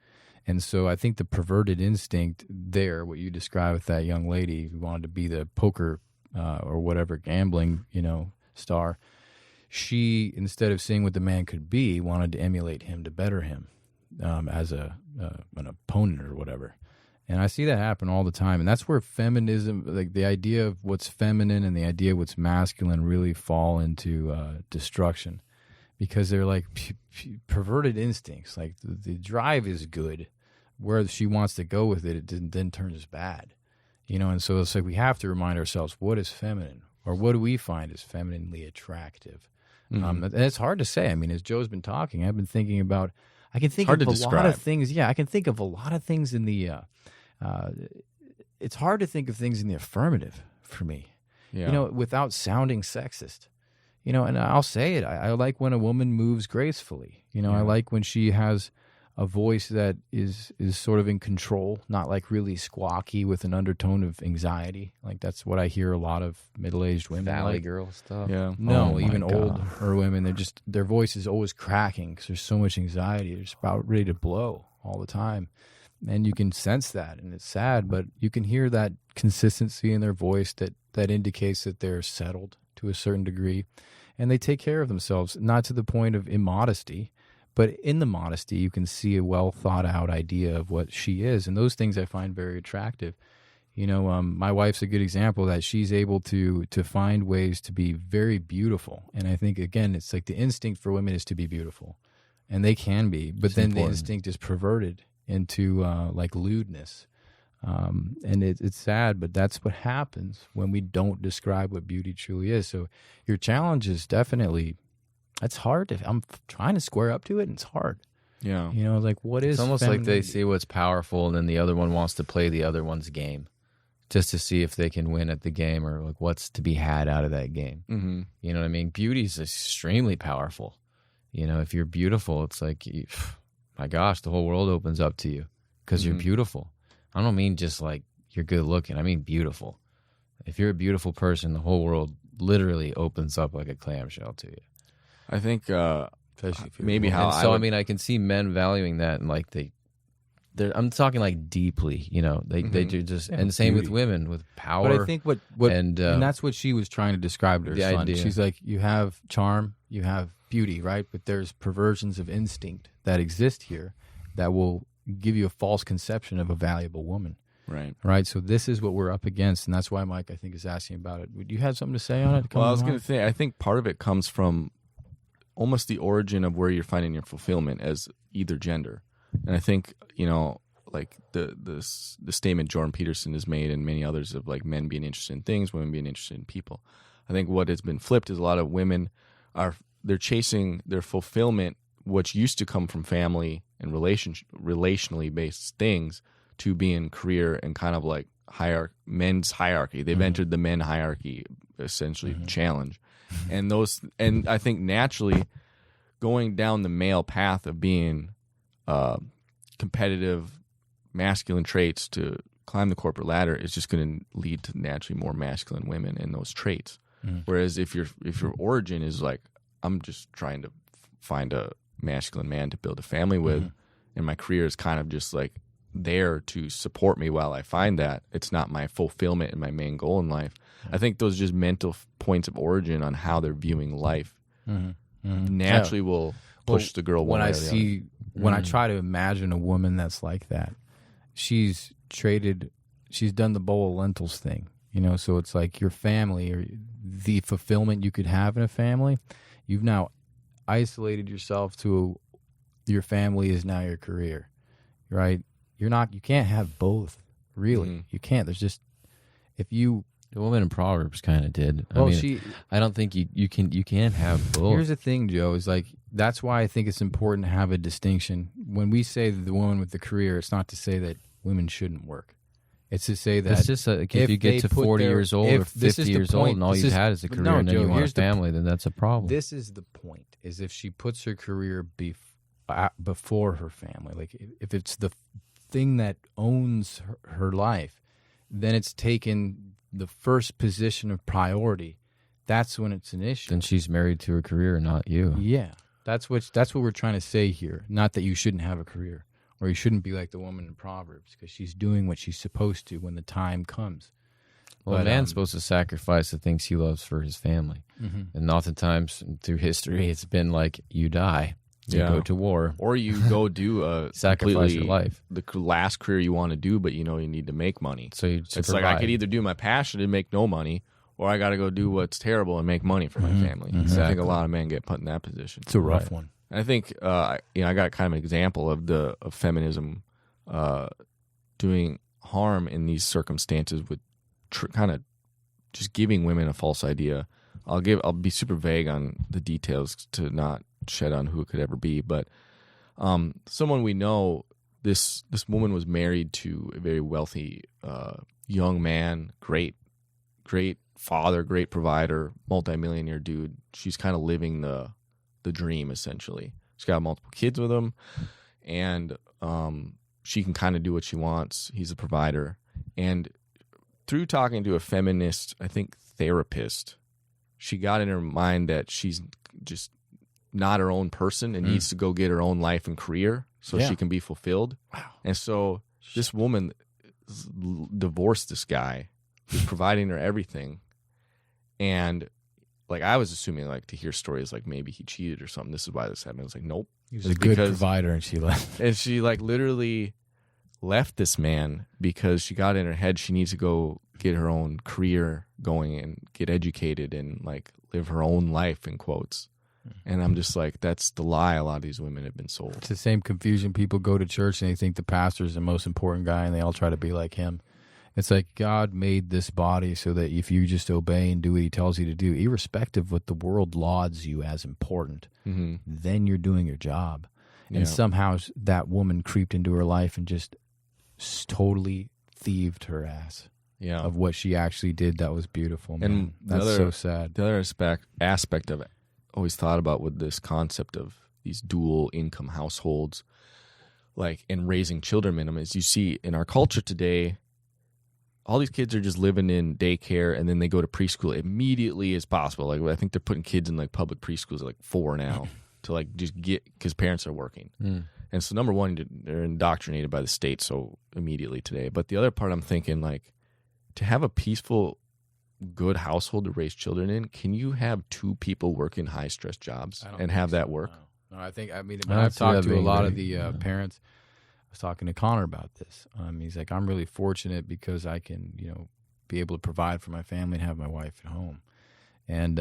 And so I think the perverted instinct there, what you described with that young lady who wanted to be the poker or whatever gambling, star, she, instead of seeing what the man could be, wanted to emulate him to better him as an opponent or whatever. And I see that happen all the time. And that's where feminism, like the idea of what's feminine and the idea of what's masculine, really fall into destruction, because they're like perverted instincts. Like the drive is good. Where she wants to go with it, then turns bad. And so it's like we have to remind ourselves, what is feminine? or what do we find as femininely attractive? Mm-hmm. And it's hard to say. I mean, as Joe's been talking, I've been thinking about. I can think Hard of to a lot describe. of things. Yeah, I can think of a lot of things in the. It's hard to think of things in the affirmative for me. Yeah. You know, without sounding sexist. You know, and I'll say it. I like when a woman moves gracefully. You know, I like when she has a voice that is sort of in control, not like really squawky with an undertone of anxiety. Like that's what I hear a lot of middle-aged women Valley like. girl stuff. Yeah. No, Oh, even my God. older women, their voice is always cracking because there's so much anxiety. They're just about ready to blow all the time. And you can sense that, and it's sad, but you can hear that consistency in their voice that indicates that they're settled to a certain degree. And they take care of themselves, not to the point of immodesty, but in the modesty, you can see a well thought out idea of what she is. And those things I find very attractive. You know, my wife's a good example of that. She's able to find ways to be very beautiful. And I think, again, it's like the instinct for women is to be beautiful. And they can be, but then the instinct is perverted into like lewdness. And it's sad, but that's what happens when we don't describe what beauty truly is. So your challenge is definitely, it's hard. I'm trying to square up to it, and it's hard. Yeah. You know, like what is It's almost like they femininity? see what's powerful, and then the other one wants to play the other one's game, just to see if they can win at the game, or like what's to be had out of that game. Mm-hmm. You know what I mean? Beauty is extremely powerful. You know, if you're beautiful, it's like, my gosh, the whole world opens up to you because you're beautiful. I don't mean just like you're good looking. I mean beautiful. If you're a beautiful person, the whole world literally opens up like a clamshell to you. I think Especially if you're maybe a how woman. And so, I I would, mean, I can see men valuing that, and like I'm talking like deeply, you know, they do just, and same with beauty. women with power. But I think what and, and that's what she was trying to describe to her the son. idea. She's like, you have charm, you have beauty, right? But there's perversions of instinct that exist here that will give you a false conception of a valuable woman, right. right? So this is what we're up against, and that's why Mike, I think, is asking about it. Would you have something to say on it? Well, I was going to say, I think part of it comes from almost the origin of where you're finding your fulfillment as either gender. And I think, you know, like the statement Jordan Peterson has made and many others of like men being interested in things, women being interested in people. I think what has been flipped is a lot of women they're chasing their fulfillment, which used to come from family and relationally based things, to being career and kind of like men's hierarchy. They've entered the men hierarchy, essentially challenge. And I think naturally going down the male path of being competitive, masculine traits to climb the corporate ladder is just going to lead to naturally more masculine women in those traits. Whereas if your origin is like, I'm just trying to find a masculine man to build a family with, and my career is kind of just like there to support me while I find that, it's not my fulfillment and my main goal in life. I think those just mental points of origin on how they're viewing life naturally will push the girl one when way I or the other. see when I try to imagine a woman that's like that, she's done the bowl of lentils thing, you know. So it's like your family, or the fulfillment you could have in a family, you've now isolated yourself to your family is now your career, right? You can't have both, really. You can't. There's just, if you, the woman in Proverbs kind of did. well, I mean, I don't think you can't have both. here's the thing, Joe, is like, that's why I think it's important to have a distinction. When we say the woman with the career, it's not to say that women shouldn't work. It's to say that It's just like if you get to 40 years old or 50 years old and all you've had is a career, and then Joe, you want a here's the family, then that's a problem. This is the point, is if she puts her career before her family, like if it's the thing that owns her life, then it's taken the first position of priority. That's when it's an issue. Then she's married to her career, not you. Yeah, that's what we're trying to say here. Not that you shouldn't have a career, or you shouldn't be like the woman in Proverbs, because she's doing what she's supposed to when the time comes. Well, But, a man's supposed to sacrifice the things he loves for his family. And oftentimes through history, it's been like, you die, you Yeah. go to war, Or you go do a sacrifice your completely life. the last career you want to do, but you know you need to make money. So you It's like I could either do my passion and make no money, or I got to go do what's terrible and make money for my family. And I think a lot of men get put in that position. It's a rough one. And I think I got kind of an example of feminism doing harm in these circumstances with kind of just giving women a false idea. I'll be super vague on the details to not shed on who it could ever be, but someone we know, this woman was married to a very wealthy young man, great father, great provider, multimillionaire dude. She's kind of living the dream, essentially. She's got multiple kids with him, and she can kind of do what she wants. He's a provider. And through talking to a feminist, I think, therapist, she got in her mind that she's just not her own person and needs to go get her own life and career so she can be fulfilled. Wow. And so this woman divorced this guy who's providing her everything. And like, I was assuming, like, to hear stories like maybe he cheated or something. This is why this happened. I was like, nope. He was a good provider, and she left. And she like literally left this man because she got in her head she needs to go get her own career going and get educated and like live her own life, in quotes. And I'm just like, that's the lie a lot of these women have been sold. It's the same confusion. People go to church and they think the pastor's the most important guy, and they all try to be like him. It's like God made this body so that if you just obey and do what he tells you to do, irrespective of what the world lauds you as important, then you're doing your job. And somehow that woman creeped into her life and just totally thieved her ass of what she actually did. That was beautiful, man. And that's so sad. The other aspect of it, always thought about with this concept of these dual income households, like, and raising children minimum, is you see in our culture today, all these kids are just living in daycare and then they go to preschool immediately as possible. Like, I think they're putting kids in like public preschools at like 4 now to like just get, because parents are working. And so number one, they're indoctrinated by the state so immediately today. But the other part, I'm thinking, like, to have a peaceful, good household to raise children in, can you have 2 people working high stress jobs and have that work? No, I mean, when I've talked to a lot of the parents, I was talking to Connor about this. He's like, I'm really fortunate because I can, be able to provide for my family and have my wife at home. And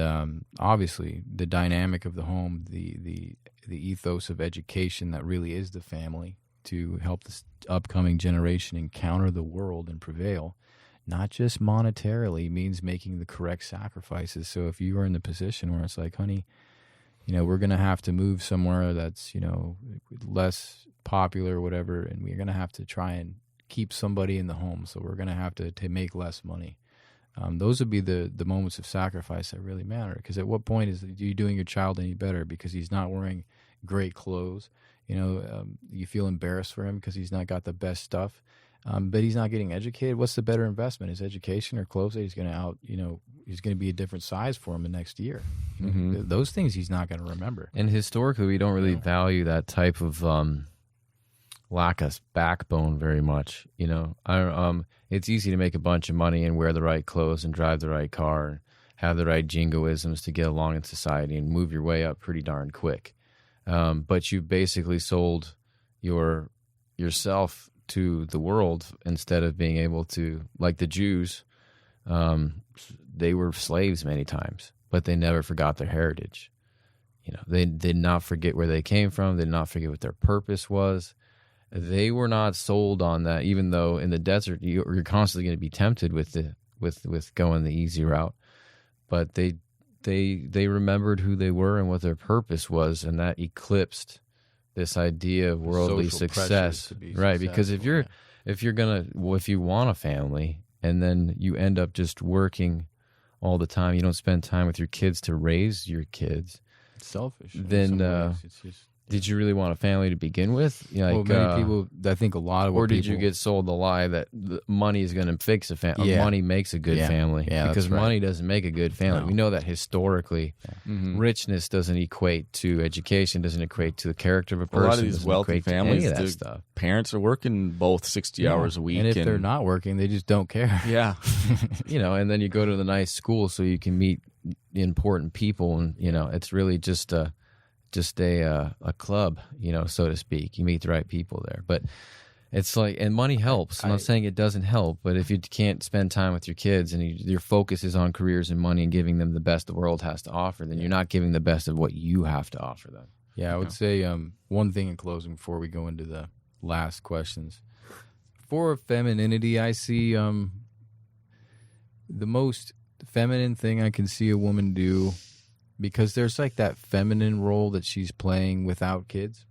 obviously, the dynamic of the home, the ethos of education that really is the family, to help this upcoming generation encounter the world and prevail, not just monetarily, means making the correct sacrifices. So if you are in the position where it's like, honey, we're going to have to move somewhere that's, less popular or whatever, and we're going to have to try and keep somebody in the home, so we're going to have to make less money. Those would be the moments of sacrifice that really matter, because at what point is you doing your child any better because he's not wearing great clothes? You feel embarrassed for him because he's not got the best stuff, but he's not getting educated. What's the better investment, his education or clothes that he's going to he's going to be a different size for him the next year? Those things he's not going to remember. And historically, we don't really value that type of lack of backbone very much. It's easy to make a bunch of money and wear the right clothes and drive the right car and have the right jingoisms to get along in society and move your way up pretty darn quick. But you've basically sold yourself to the world instead of being able to, like the Jews, they were slaves many times, but they never forgot their heritage. They did not forget where they came from. They did not forget what their purpose was. They were not sold on that, even though in the desert you're constantly going to be tempted with going the easy route. But they remembered who they were and what their purpose was, and that eclipsed this idea of worldly success, right? Because if you want a family and then you end up just working all the time, you don't spend time with your kids to raise your kids. It's selfish. Then it's just. Did you really want a family to begin with? Many people, I think a lot of or did you get sold the lie that money is going to fix a family? Yeah. Money makes a good family. Yeah, because right. money doesn't make a good family. No. We know that historically. Richness doesn't equate to education, doesn't equate to the character of a person. A lot of these wealthy families, any of that stuff. Parents are working both 60 hours a week. And if they're not working, they just don't care. Yeah. And then you go to the nice school so you can meet important people, and it's really just a club, so to speak. You meet the right people there. But it's like, and money helps. I'm not saying it doesn't help, but if you can't spend time with your kids and your focus is on careers and money and giving them the best the world has to offer, then you're not giving the best of what you have to offer them. Yeah, I would say one thing in closing before we go into the last questions. For femininity, I see the most feminine thing I can see a woman do, because there's like that feminine role that she's playing without kids,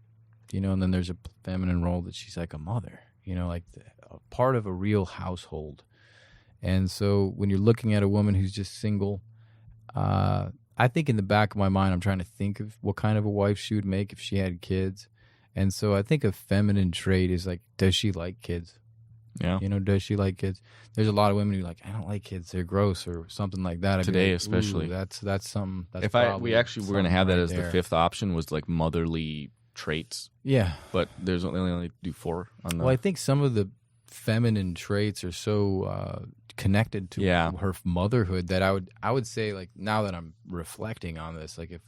and then there's a feminine role that she's like a mother, like a part of a real household. And so when you're looking at a woman who's just single, I think in the back of my mind, I'm trying to think of what kind of a wife she would make if she had kids. And so I think a feminine trait is like, does she like kids? Yeah. Does she like kids? There's a lot of women who are like, I don't like kids, they're gross or something like that. Today, like, especially. That's something. That's we actually were going to have that right as there. the fifth option, was like motherly traits. Yeah. But there's only do 4 on the. Well, I think some of the feminine traits are so connected to her motherhood that I would say, like, now that I'm reflecting on this, like if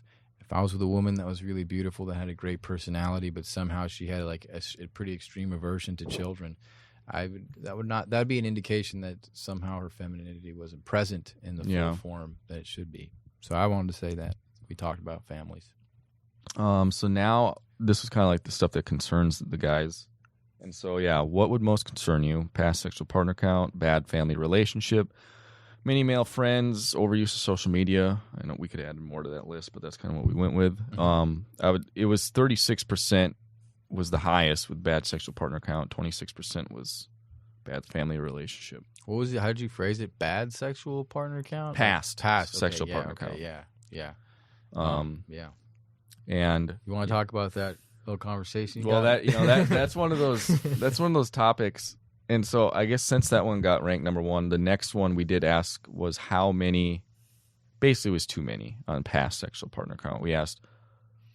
I was with a woman that was really beautiful, that had a great personality, but somehow she had like a pretty extreme aversion to children, that would be an indication that somehow her femininity wasn't present in the full form that it should be. So I wanted to say that we talked about families. So now this is kind of like the stuff that concerns the guys. And so, what would most concern you? Past sexual partner count, bad family relationship, many male friends, overuse of social media. I know we could add more to that list, but that's kind of what we went with. Mm-hmm. It was 36% was the highest with bad sexual partner count. 26% was bad family relationship. What was it? How did you phrase it? Bad sexual partner count? Past sexual okay, partner count. Yeah. Yeah. And And you want to talk about that little conversation? well, that's one of those topics. And so I guess since that one got ranked number 1, the next one we did ask was how many. Basically, it was too many on past sexual partner count. We asked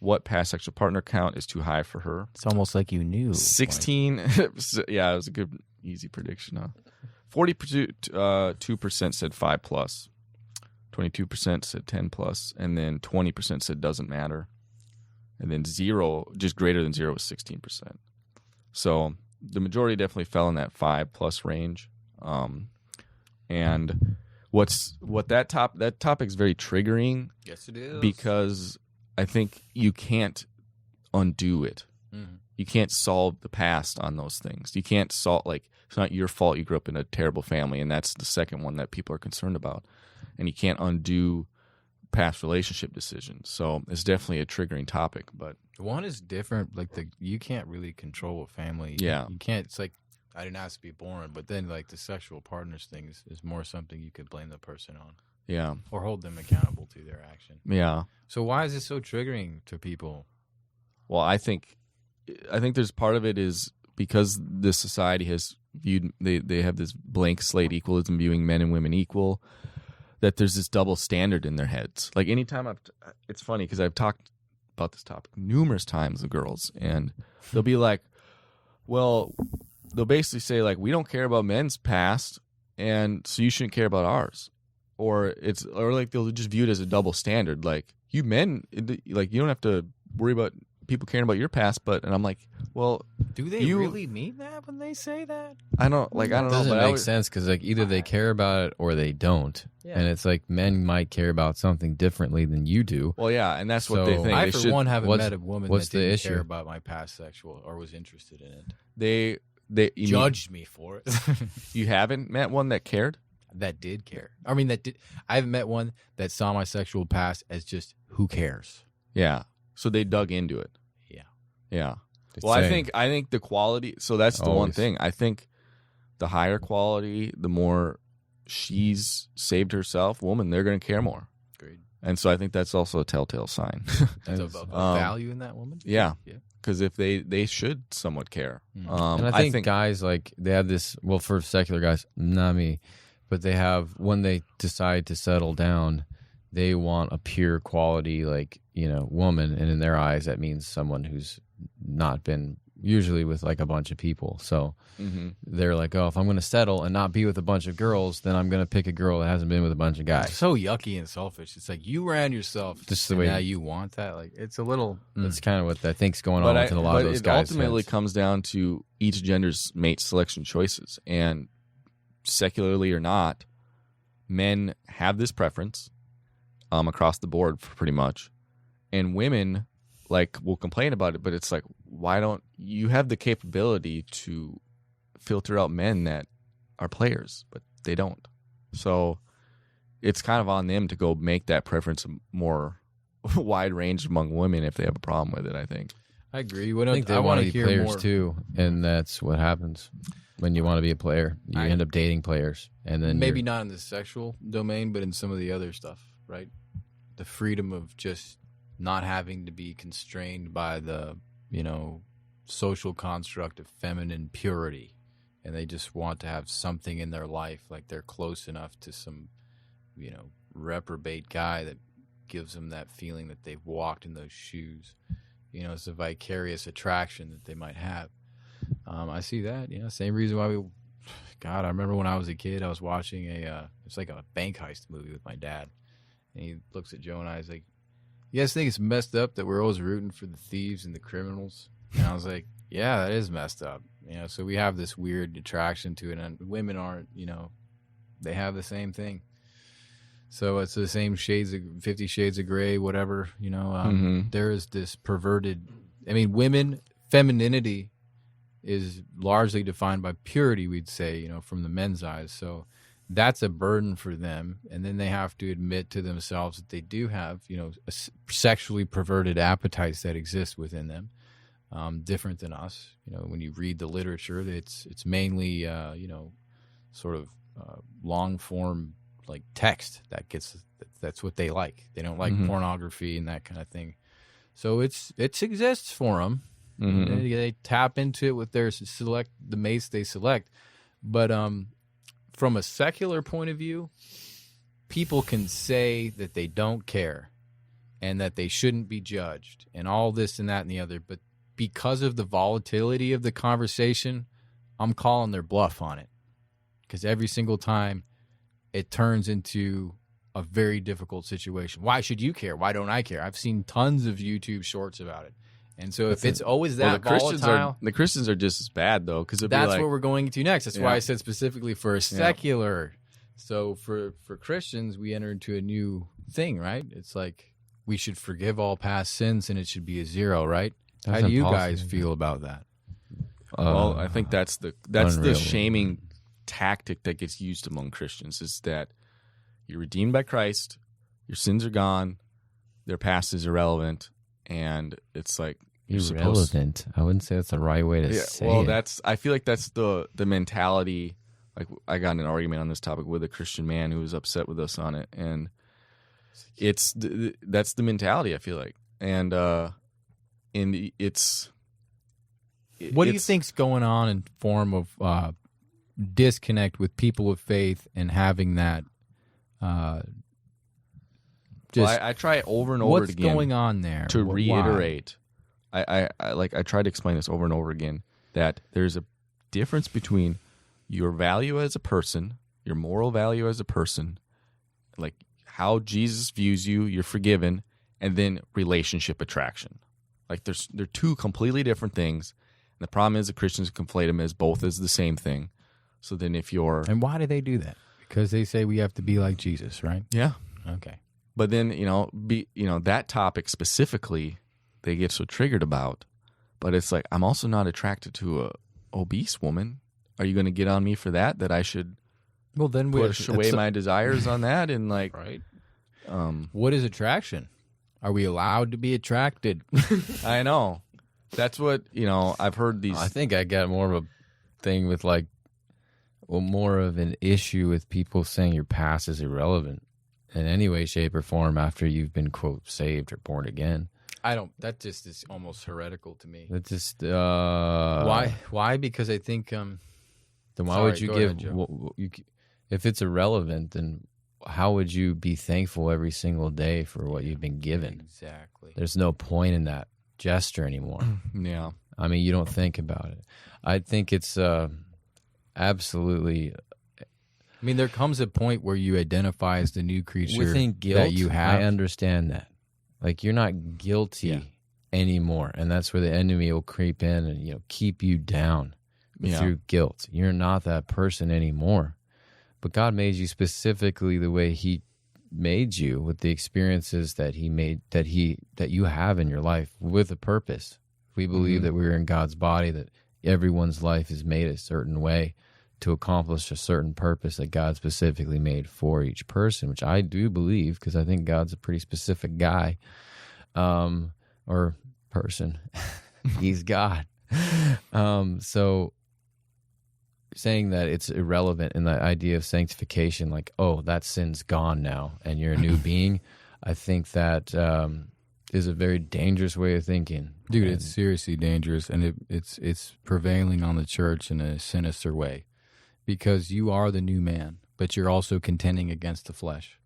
what past sexual partner count is too high for her. It's almost like you knew. 16. Yeah, it was a good, easy prediction. 42% said 5+. 22% said 10+, and then 20% said doesn't matter. And then 0, just greater than 0, was 16%. So the majority definitely fell in that 5+ range. And that topic is very triggering. Yes, it is. Because I think you can't undo it. Mm-hmm. You can't solve the past on those things. You can't solve, like, it's not your fault you grew up in a terrible family, and that's the second one that people are concerned about. And you can't undo past relationship decisions. So it's definitely a triggering topic. But one is different. Like you can't really control a family. Yeah. You can't. It's like, I didn't ask to be born, but then like the sexual partners thing is more something you could blame the person on. Yeah. Or hold them accountable to their action. Yeah. So why is it so triggering to people? Well, I think there's part of it is because this society has viewed, they have this blank slate equalism, viewing men and women equal, that there's this double standard in their heads. Like anytime it's funny because I've talked about this topic numerous times with girls, and they'll be like, well, they'll basically say like, we don't care about men's past, and so you shouldn't care about ours. Or like they'll just view it as a double standard. Like, you men, like, you don't have to worry about people caring about your past. And I'm like, well, do they really mean that when they say that? I don't know. It doesn't make sense because like either they care about it or they don't. Yeah. And it's like men might care about something differently than you do. Well, yeah, and that's what they think. I, for one, haven't met a woman that didn't care issue? about my past sexual or was interested in it. They judged me for it. You haven't met one that cared? That did care. I mean, I haven't met one that saw my sexual past as just, who cares? Yeah. So they dug into it. Yeah. Yeah. Well, I think the quality. So that's the one thing. I think the higher quality, the more she's saved herself, woman, they're going to care more. Agreed. And so I think that's also a telltale sign. That's a value in that woman. Yeah. Because if they should somewhat care. And I think guys, like, they have this. Well, for secular guys, not me, but they have, when they decide to settle down, they want a pure quality, like, woman, and in their eyes that means someone who's not been usually with like a bunch of people. So they're like, oh, if I'm going to settle and not be with a bunch of girls, then I'm going to pick a girl that hasn't been with a bunch of guys. It's so yucky and selfish. It's like, you ran yourself just the way now you want that. Like, it's a little. That's kind of what I think's going on with a lot of those guys. It ultimately comes down to each gender's mate selection choices, and secularly or not, men have this preference across the board pretty much, and women like will complain about it, but it's like, why don't you have the capability to filter out men that are players, but they don't. So it's kind of on them to go make that preference more wide range among women if they have a problem with it, I think. I agree. I think they want to be hear players more. too, and that's what happens when you want to be a player. You end up dating players, and then Maybe not in the sexual domain, but in some of the other stuff, right? The freedom of just not having to be constrained by the, social construct of feminine purity. And they just want to have something in their life, like they're close enough to some, reprobate guy that gives them that feeling that they've walked in those shoes. It's a vicarious attraction that they might have. I see that. Same reason why I remember when I was a kid, I was watching it's like a bank heist movie with my dad. And he looks at Joe and I, he's like, "You guys think it's messed up that we're always rooting for the thieves and the criminals?" And I was like, "Yeah, that is messed up." So we have this weird attraction to it, and women aren't, they have the same thing. So it's the same 50 Shades of Grey, whatever, there is this perverted, women, femininity is largely defined by purity, we'd say, from the men's eyes. So that's a burden for them. And then they have to admit to themselves that they do have, sexually perverted appetites that exist within them, different than us. When you read the literature, it's mainly, sort of long form, like text that's what they like. They don't like pornography and that kind of thing. So it exists for them. They tap into it with the mates they select. But from a secular point of view, people can say that they don't care and that they shouldn't be judged and all this and that and the other. But because of the volatility of the conversation, I'm calling their bluff on it. Because every single time it turns into a very difficult situation. Why should you care? Why don't I care? I've seen tons of YouTube shorts about it. And so if it's always that volatile... The Christians are just as bad, though. Because that's what we're going to next. That's why I said specifically for a secular. So for Christians, we enter into a new thing, right? It's like we should forgive all past sins and it should be a 0, right? How do you guys feel about that? Well, I think that's the shaming tactic that gets used among Christians, is that you're redeemed by Christ, your sins are gone, their past is irrelevant, and it's like irrelevant. I wouldn't say that's the right way to say it. Well, I feel like that's the mentality. Like, I got in an argument on this topic with a Christian man who was upset with us on it, and that's the mentality, I feel like. And what do you think's going on in form of disconnect with people of faith and having that? I try over and over what's again. What's going on there? To reiterate, I try to explain this over and over again, that there's a difference between your value as a person, your moral value as a person, like how Jesus views you, you're forgiven, and then relationship attraction. Like they're two completely different things. And the problem is the Christians conflate them as both as the same thing. So then and why do they do that? Because they say we have to be like Jesus, right? Yeah. Okay. But then, that topic specifically, they get so triggered about. But it's like, I'm also not attracted to a obese woman. Are you going to get on me for that? That I should push away my desires on that? And like, right. What is attraction? Are we allowed to be attracted? I know. That's what, I've heard these. I think I got more of a thing with more of an issue with people saying your past is irrelevant in any way, shape, or form after you've been, quote, saved or born again. That just is almost heretical to me. That just, Why? Because I think, then why would you give, if it's irrelevant, then how would you be thankful every single day for what you've been given? Exactly. There's no point in that gesture anymore. Yeah. I mean, you don't think about it. I think it's absolutely. I mean, there comes a point where you identify as the new creature within guilt, that you have. I understand that. Like, you're not guilty anymore, and that's where the enemy will creep in and keep you down through guilt. You're not that person anymore. But God made you specifically the way He made you, with the experiences that He made, that you have in your life, with a purpose. We believe that we're in God's body, that everyone's life is made a certain way to accomplish a certain purpose that God specifically made for each person, which I do believe, because I think God's a pretty specific guy, or person. He's God. So saying that it's irrelevant in the idea of sanctification, like, oh, that sin's gone now and you're a new being, I think that is a very dangerous way of thinking. Dude, it's seriously dangerous, and it's prevailing on the church in a sinister way, because you are the new man, but you're also contending against the flesh.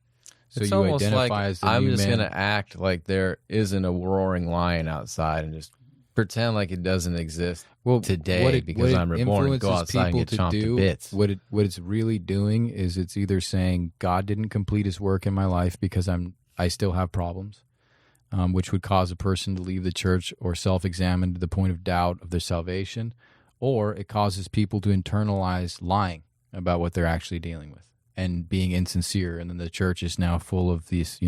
So it's you almost identify like as the I'm new just man. going to act like there isn't a roaring lion outside and just pretend like it doesn't exist today because I'm reborn and go outside and get chomped to bits. What it's really doing is it's either saying God didn't complete his work in my life because I still have problems, which would cause a person to leave the church or self-examine to the point of doubt of their salvation, or it causes people to internalize lying about what they're actually dealing with and being insincere, and then the church is now full of these,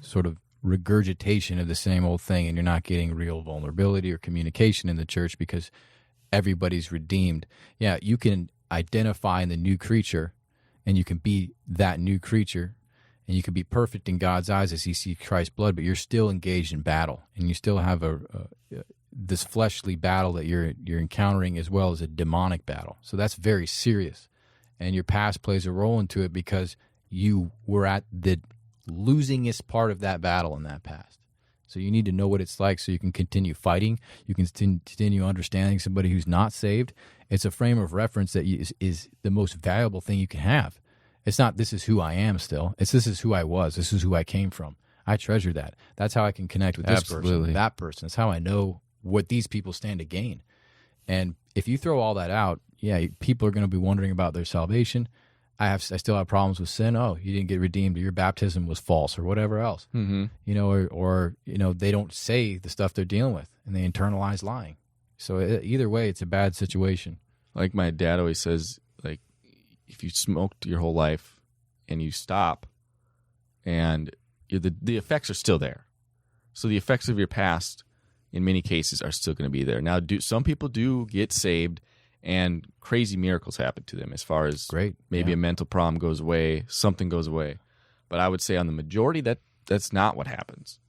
sort of regurgitation of the same old thing, and you're not getting real vulnerability or communication in the church because everybody's redeemed. Yeah, you can identify in the new creature, and you can be that new creature, and you can be perfect in God's eyes as you see Christ's blood, but you're still engaged in battle, and you still have this fleshly battle that you're encountering, as well as a demonic battle. So that's very serious, and your past plays a role into it because you were at the losingest part of that battle in that past. So you need to know what it's like so you can continue fighting. You can continue understanding somebody who's not saved. It's a frame of reference that is the most valuable thing you can have. It's not this is who I am still. It's this is who I was. This is who I came from. I treasure that. That's how I can connect with this person, that person. It's how I know what these people stand to gain. And if you throw all that out, yeah, people are going to be wondering about their salvation. I still have problems with sin. Oh, you didn't get redeemed, or your baptism was false, or whatever else. Mm-hmm. Or they don't say the stuff they're dealing with, and they internalize lying. So either way, it's a bad situation. Like my dad always says, like, if you smoked your whole life and you stop, and the effects are still there. So the effects of your past, in many cases, are still going to be there. Now, some people do get saved, and crazy miracles happen to them as far as maybe a mental problem goes away, something goes away. But I would say on the majority, that's not what happens.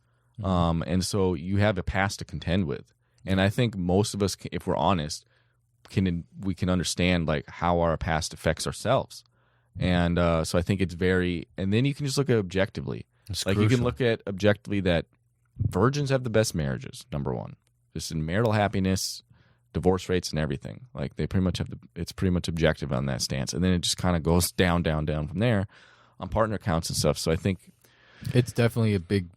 Mm-hmm. And so you have a past to contend with. And I think most of us, if we're honest, we can understand like how our past affects ourselves. And so I think it's and then you can just look at it objectively. It's like crucial. You can look at objectively that virgins have the best marriages, number one. Just in marital happiness, divorce rates, and everything. Like they pretty much it's pretty much objective on that stance. And then it just kind of goes down from there on partner counts and stuff. So I think it's definitely a big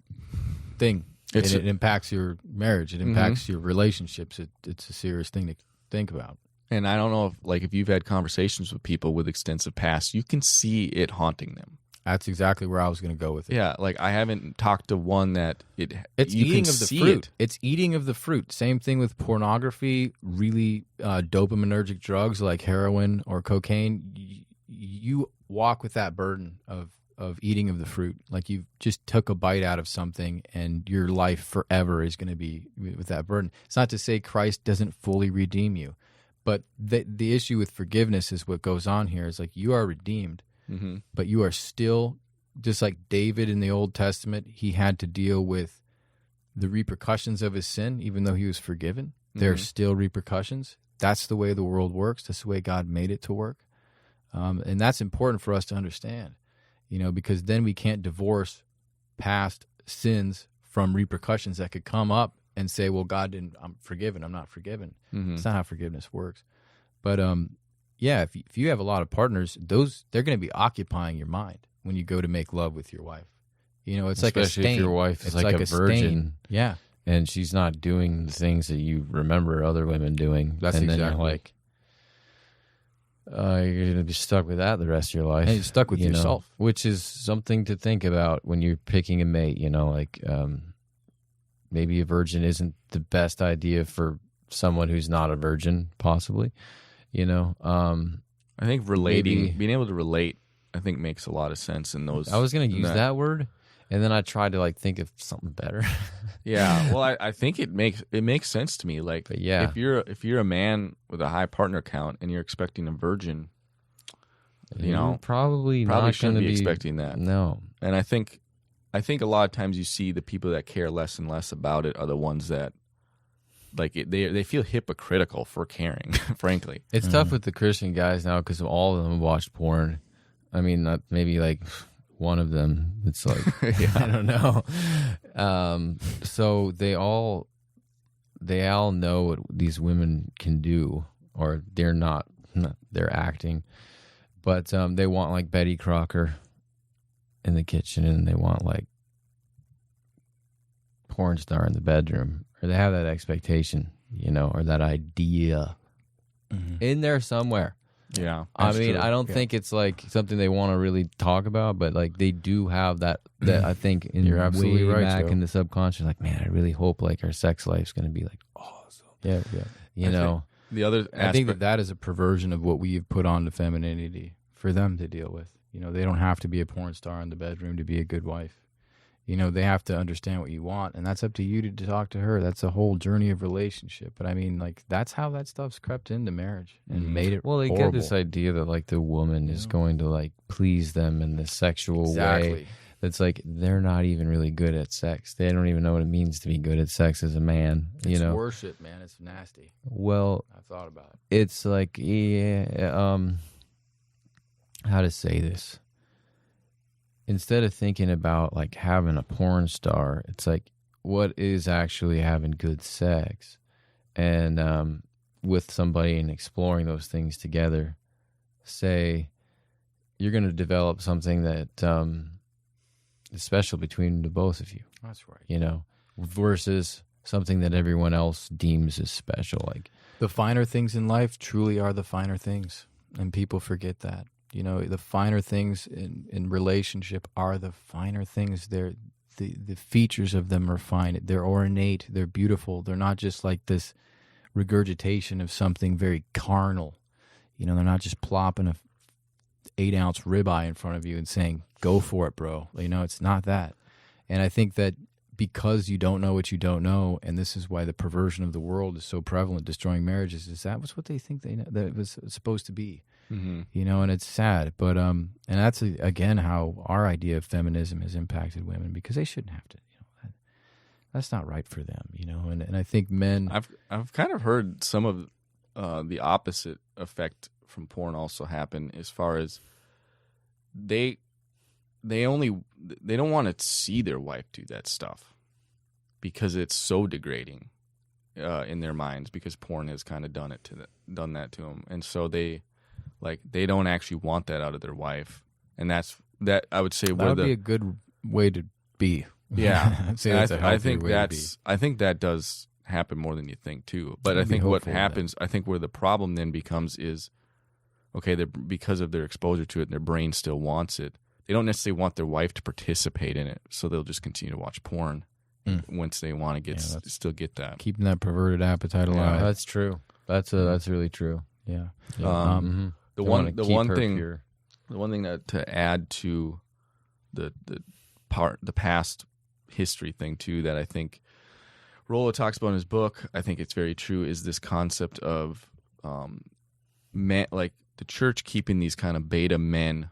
thing. It impacts your marriage. It impacts your relationships. It's a serious thing to think about. And I don't know if you've had conversations with people with extensive past, you can see it haunting them. That's exactly where I was going to go with it. Yeah, like I haven't talked to one that it's eating of the fruit. It's eating of the fruit. Same thing with pornography, really dopaminergic drugs like heroin or cocaine. You walk with that burden of eating of the fruit. Like you just took a bite out of something, and your life forever is going to be with that burden. It's not to say Christ doesn't fully redeem you, but the issue with forgiveness is what goes on here is like you are redeemed. Mm-hmm. But you are still, just like David in the Old Testament, he had to deal with the repercussions of his sin, even though he was forgiven. Mm-hmm. There are still repercussions. That's the way the world works. That's the way God made it to work. And that's important for us to understand, because then we can't divorce past sins from repercussions that could come up and say, well, God didn't, I'm forgiven, I'm not forgiven. Mm-hmm. It's not how forgiveness works. But, yeah, if you have a lot of partners, they're going to be occupying your mind when you go to make love with your wife. It's like a stain. Especially if your wife is like a virgin. Stain. Yeah. And she's not doing the things that you remember other women doing. That's and exactly. Then you're like, you're going to be stuck with that the rest of your life. And you're stuck with yourself. Which is something to think about when you're picking a mate. Maybe a virgin isn't the best idea for someone who's not a virgin, possibly. I think being able to relate, I think makes a lot of sense in those. I was going to use that word, and then I tried to think of something better. Yeah, well, I think it makes sense to me. Like, but yeah, if you're a man with a high partner count and you're expecting a virgin You're probably not shouldn't going to be expecting that. No. And I think a lot of times you see the people that care less and less about it are the ones that they feel hypocritical for caring, frankly. It's tough with the Christian guys now because all of them watch porn. I mean, not maybe like one of them. It's like I don't know. So they all know what these women can do, or they're not they're acting, but they want like Betty Crocker in the kitchen, and they want like porn star in the bedroom, or they have that expectation, or that idea in there somewhere. Yeah, I mean, I don't think it's like something they want to really talk about, but like they do have that I think in You're absolutely way right, back Joe. in the subconscious, like, man, I really hope like our sex life's going to be like awesome. Yeah. the other aspect, I think that is a perversion of what we've put onto femininity for them to deal with. They don't have to be a porn star in the bedroom to be a good wife. They have to understand what you want, and that's up to you to talk to her. That's a whole journey of relationship. But I mean, like, that's how that stuff's crept into marriage and made it Well, they horrible. get this idea that like the woman is going to like please them in this sexual way. That's like they're not even really good at sex. They don't even know what it means to be good at sex as a man. It's worship, man. It's nasty. Well, I've thought about it. it's like how to say this. Instead of thinking about like having a porn star, it's like what is actually having good sex, and with somebody and exploring those things together. Say you're going to develop something that is special between the both of you. That's right. Versus something that everyone else deems as special. Like The finer things in life truly are the finer things, and people forget that. The finer things in relationship are the finer things. They're the features of them are fine. They're ornate. They're beautiful. They're not just like this regurgitation of something very carnal. They're not just plopping a 8-ounce ribeye in front of you and saying, "Go for it, bro." It's not that. And I think that because you don't know what you don't know, and this is why the perversion of the world is so prevalent, destroying marriages, is that was what they think that it was supposed to be. And it's sad, but and that's again how our idea of feminism has impacted women, because they shouldn't have to. That's not right for them. And I think men. I've kind of heard some of the opposite effect from porn also happen, as far as they don't want to see their wife do that stuff because it's so degrading in their minds, because porn has kind of done that to them, and so they don't actually want that out of their wife, and that I would say that would be a good way to be. Yeah, I'd say that's a healthier way to be. I think that does happen more than you think too. But I I'd be think what hopeful of happens, I think where the problem then becomes is, okay, because of their exposure to it and their brain still wants it, they don't necessarily want their wife to participate in it, so they'll just continue to watch porn once they want to still get that. Keeping that perverted appetite alive. that's true. That's really true. Yeah. The one thing that to add to the past history thing too, that I think Rollo talks about in his book, I think it's very true, is this concept of like the church keeping these kind of beta men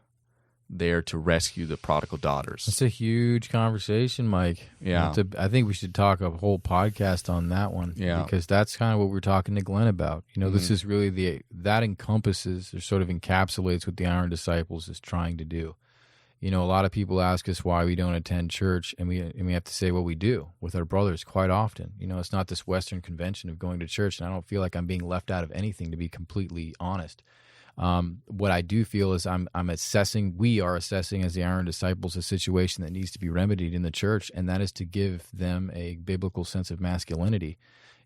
there to rescue the prodigal daughters. It's a huge conversation, Mike. Yeah. I think we should talk a whole podcast on that one. Yeah. Because that's kind of what we're talking to Glenn about. This is really that encompasses or sort of encapsulates what the Iron Disciples is trying to do. A lot of people ask us why we don't attend church, and we have to say, well, we do with our brothers quite often. It's not this Western convention of going to church, and I don't feel like I'm being left out of anything, to be completely honest. What I do feel is we are assessing as the Iron Disciples a situation that needs to be remedied in the church, and that is to give them a biblical sense of masculinity,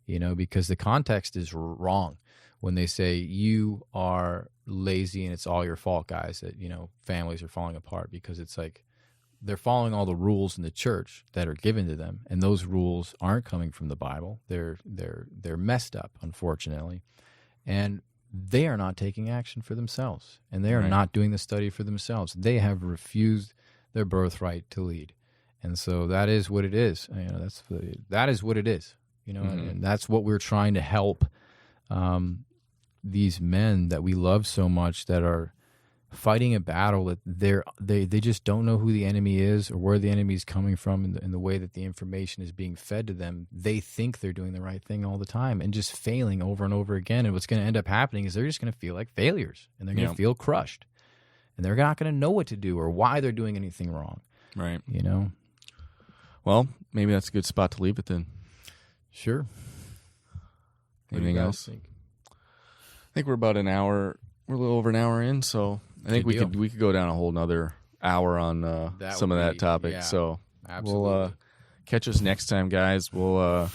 because the context is wrong when they say you are lazy and it's all your fault, guys, that, families are falling apart, because it's like they're following all the rules in the church that are given to them, and those rules aren't coming from the Bible. They're messed up, unfortunately, and they are not taking action for themselves, and they are not doing the study for themselves. They have refused their birthright to lead, and so that is what it is. That is what it is. And that's what we're trying to help these men that we love so much, that are fighting a battle that they just don't know who the enemy is or where the enemy is coming from, in the way that the information is being fed to them. They think they're doing the right thing all the time and just failing over and over again. And what's going to end up happening is they're just going to feel like failures, and they're going to feel crushed, and they're not going to know what to do or why they're doing anything wrong. Right. You know? Well, maybe that's a good spot to leave it then. Sure. Anything else? I think we're about an hour. We're a little over an hour in, so I think we could go down a whole nother hour on some of that topic. Yeah, so absolutely. we'll catch us next time, guys. We'll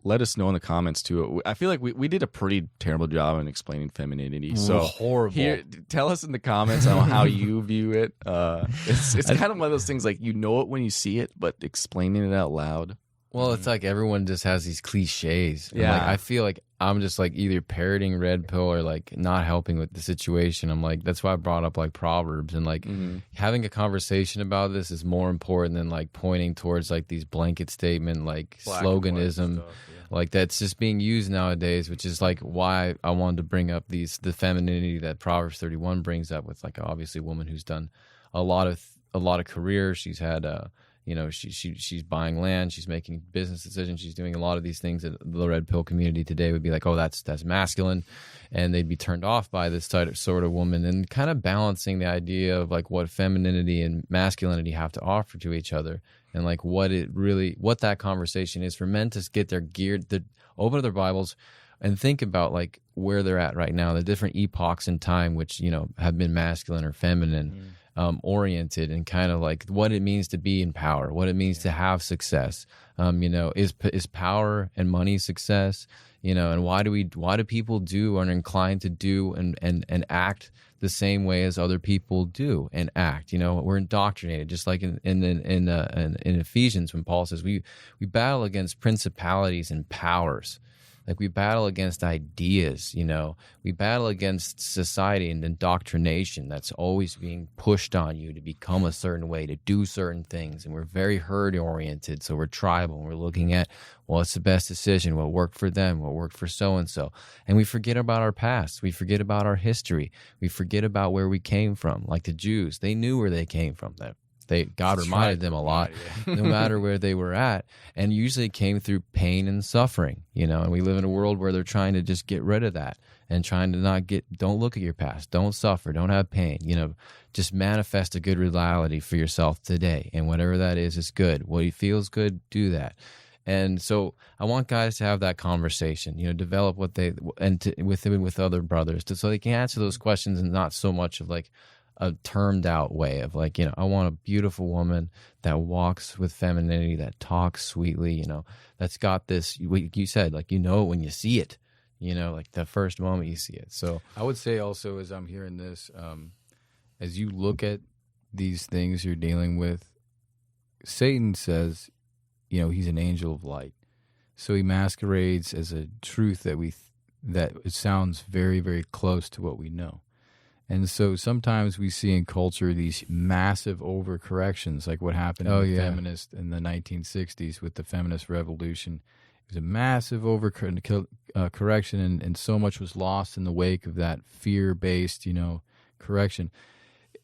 let us know in the comments too. I feel like we did a pretty terrible job in explaining femininity. So horrible. Tell us in the comments on how you view it. It's kind of one of those things, like, you know it when you see it, but explaining it out loud. Well, it's like everyone just has these cliches. And like, I feel like I'm just like either parroting red pill or like not helping with the situation. I'm like, that's why I brought up like Proverbs, and like having a conversation about this is more important than like pointing towards like these blanket statement, like sloganism, like that's just being used nowadays, which is like why I wanted to bring up the femininity that Proverbs 31 brings up, with like obviously a woman who's done a lot of career. She's had she's buying land, she's making business decisions, she's doing a lot of these things that the red pill community today would be like, oh, that's masculine, and they'd be turned off by this sort of woman. And kind of balancing the idea of like what femininity and masculinity have to offer to each other, and like what that conversation is for men to get open their Bibles and think about like where they're at right now, the different epochs in time which have been masculine or feminine oriented, and kind of like what it means to be in power, what it means to have success. Is power and money success? And why do people do and are inclined to do and act the same way as other people do and act? We're indoctrinated, just like in Ephesians, when Paul says we battle against principalities and powers. Like, we battle against ideas, we battle against society and indoctrination that's always being pushed on you to become a certain way, to do certain things. And we're very herd oriented. So we're tribal. We're looking at what's the best decision, what worked for them, what worked for so-and-so. And we forget about our past. We forget about our history. We forget about where we came from. Like the Jews, they knew where they came from. God reminded them a lot, no matter where they were at, and usually it came through pain and suffering, and we live in a world where they're trying to just get rid of that and trying to don't look at your past, don't suffer, don't have pain, just manifest a good reality for yourself today, and whatever that is good. What feels good, do that. And so I want guys to have that conversation, develop what with other brothers, so they can answer those questions, and not so much of like a termed out way of like, I want a beautiful woman that walks with femininity, that talks sweetly, that's got this, what you said, like, when you see it, like the first moment you see it. So I would say also, as I'm hearing this, as you look at these things you're dealing with, Satan says, he's an angel of light. So he masquerades as a truth that it sounds very, very close to what we know. And so sometimes we see in culture these massive overcorrections, like what happened feminists in the 1960s with the feminist revolution. It was a massive overcorrection, and so much was lost in the wake of that fear-based, correction.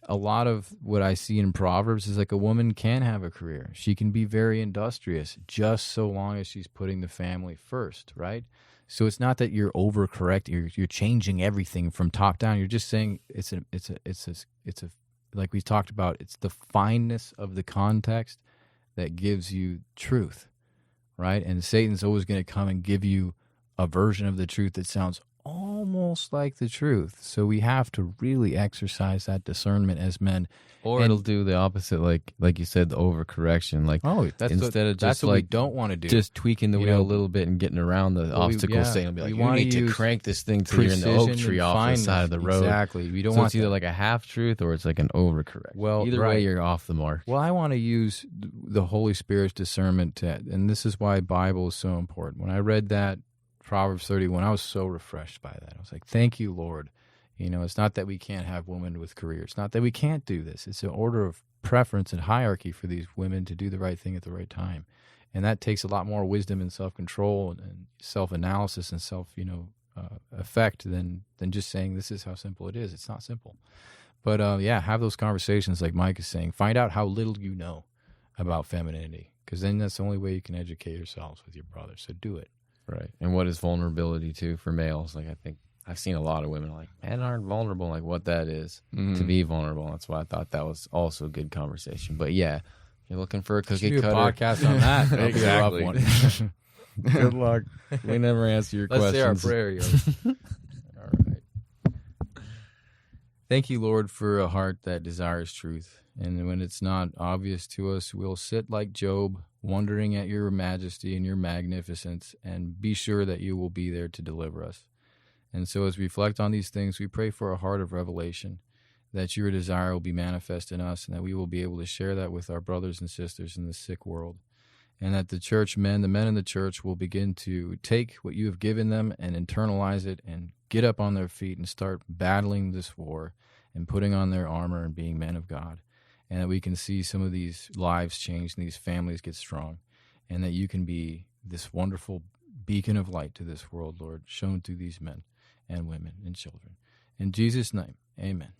A lot of what I see in Proverbs is like a woman can have a career. She can be very industrious, just so long as she's putting the family first, right? So it's not that you're overcorrect. You're changing everything from top down. You're just saying it's a like we talked about. It's the fineness of the context that gives you truth, right? And Satan's always going to come and give you a version of the truth that sounds almost like the truth. So we have to really exercise that discernment as men. Or it'll do the opposite, like you said, the overcorrection. Like, instead of just what like we don't want to do, just tweaking the wheel a little bit and getting around the obstacles. Saying, be like, you need to crank this thing till you're in the oak tree off the side of the road. Exactly. We don't so want it's either like a half truth or it's like an overcorrect. Well, either way, you're off the mark. Well, I want to use the Holy Spirit's discernment and this is why Bible is so important. When I read that Proverbs 31, I was so refreshed by that. I was like, thank you, Lord. It's not that we can't have women with careers. It's not that we can't do this. It's an order of preference and hierarchy for these women to do the right thing at the right time. And that takes a lot more wisdom and self-control and self-analysis and self, effect than just saying this is how simple it is. It's not simple. But have those conversations like Mike is saying. Find out how little you know about femininity, because then that's the only way you can educate yourselves with your brother. So do it. Right. And what is vulnerability too for males? Like, I think I've seen a lot of women like, men aren't vulnerable, like what that is to be vulnerable. That's why I thought that was also a good conversation. But yeah, if you're looking for a cookie Do a cutter podcast on that. That'll Exactly. be a rough one. good luck. We never answer your Let's say our questions. prayer, yo. All right. Thank you, Lord, for a heart that desires truth. And when it's not obvious to us, we'll sit like Job, wondering at your majesty and your magnificence, and be sure that you will be there to deliver us. And so as we reflect on these things, we pray for a heart of revelation, that your desire will be manifest in us, and that we will be able to share that with our brothers and sisters in this sick world. And that the church men, the men in the church, will begin to take what you have given them and internalize it and get up on their feet and start battling this war and putting on their armor and being men of God. And that we can see some of these lives change and these families get strong. And that you can be this wonderful beacon of light to this world, Lord, shown through these men and women and children. In Jesus' name, amen.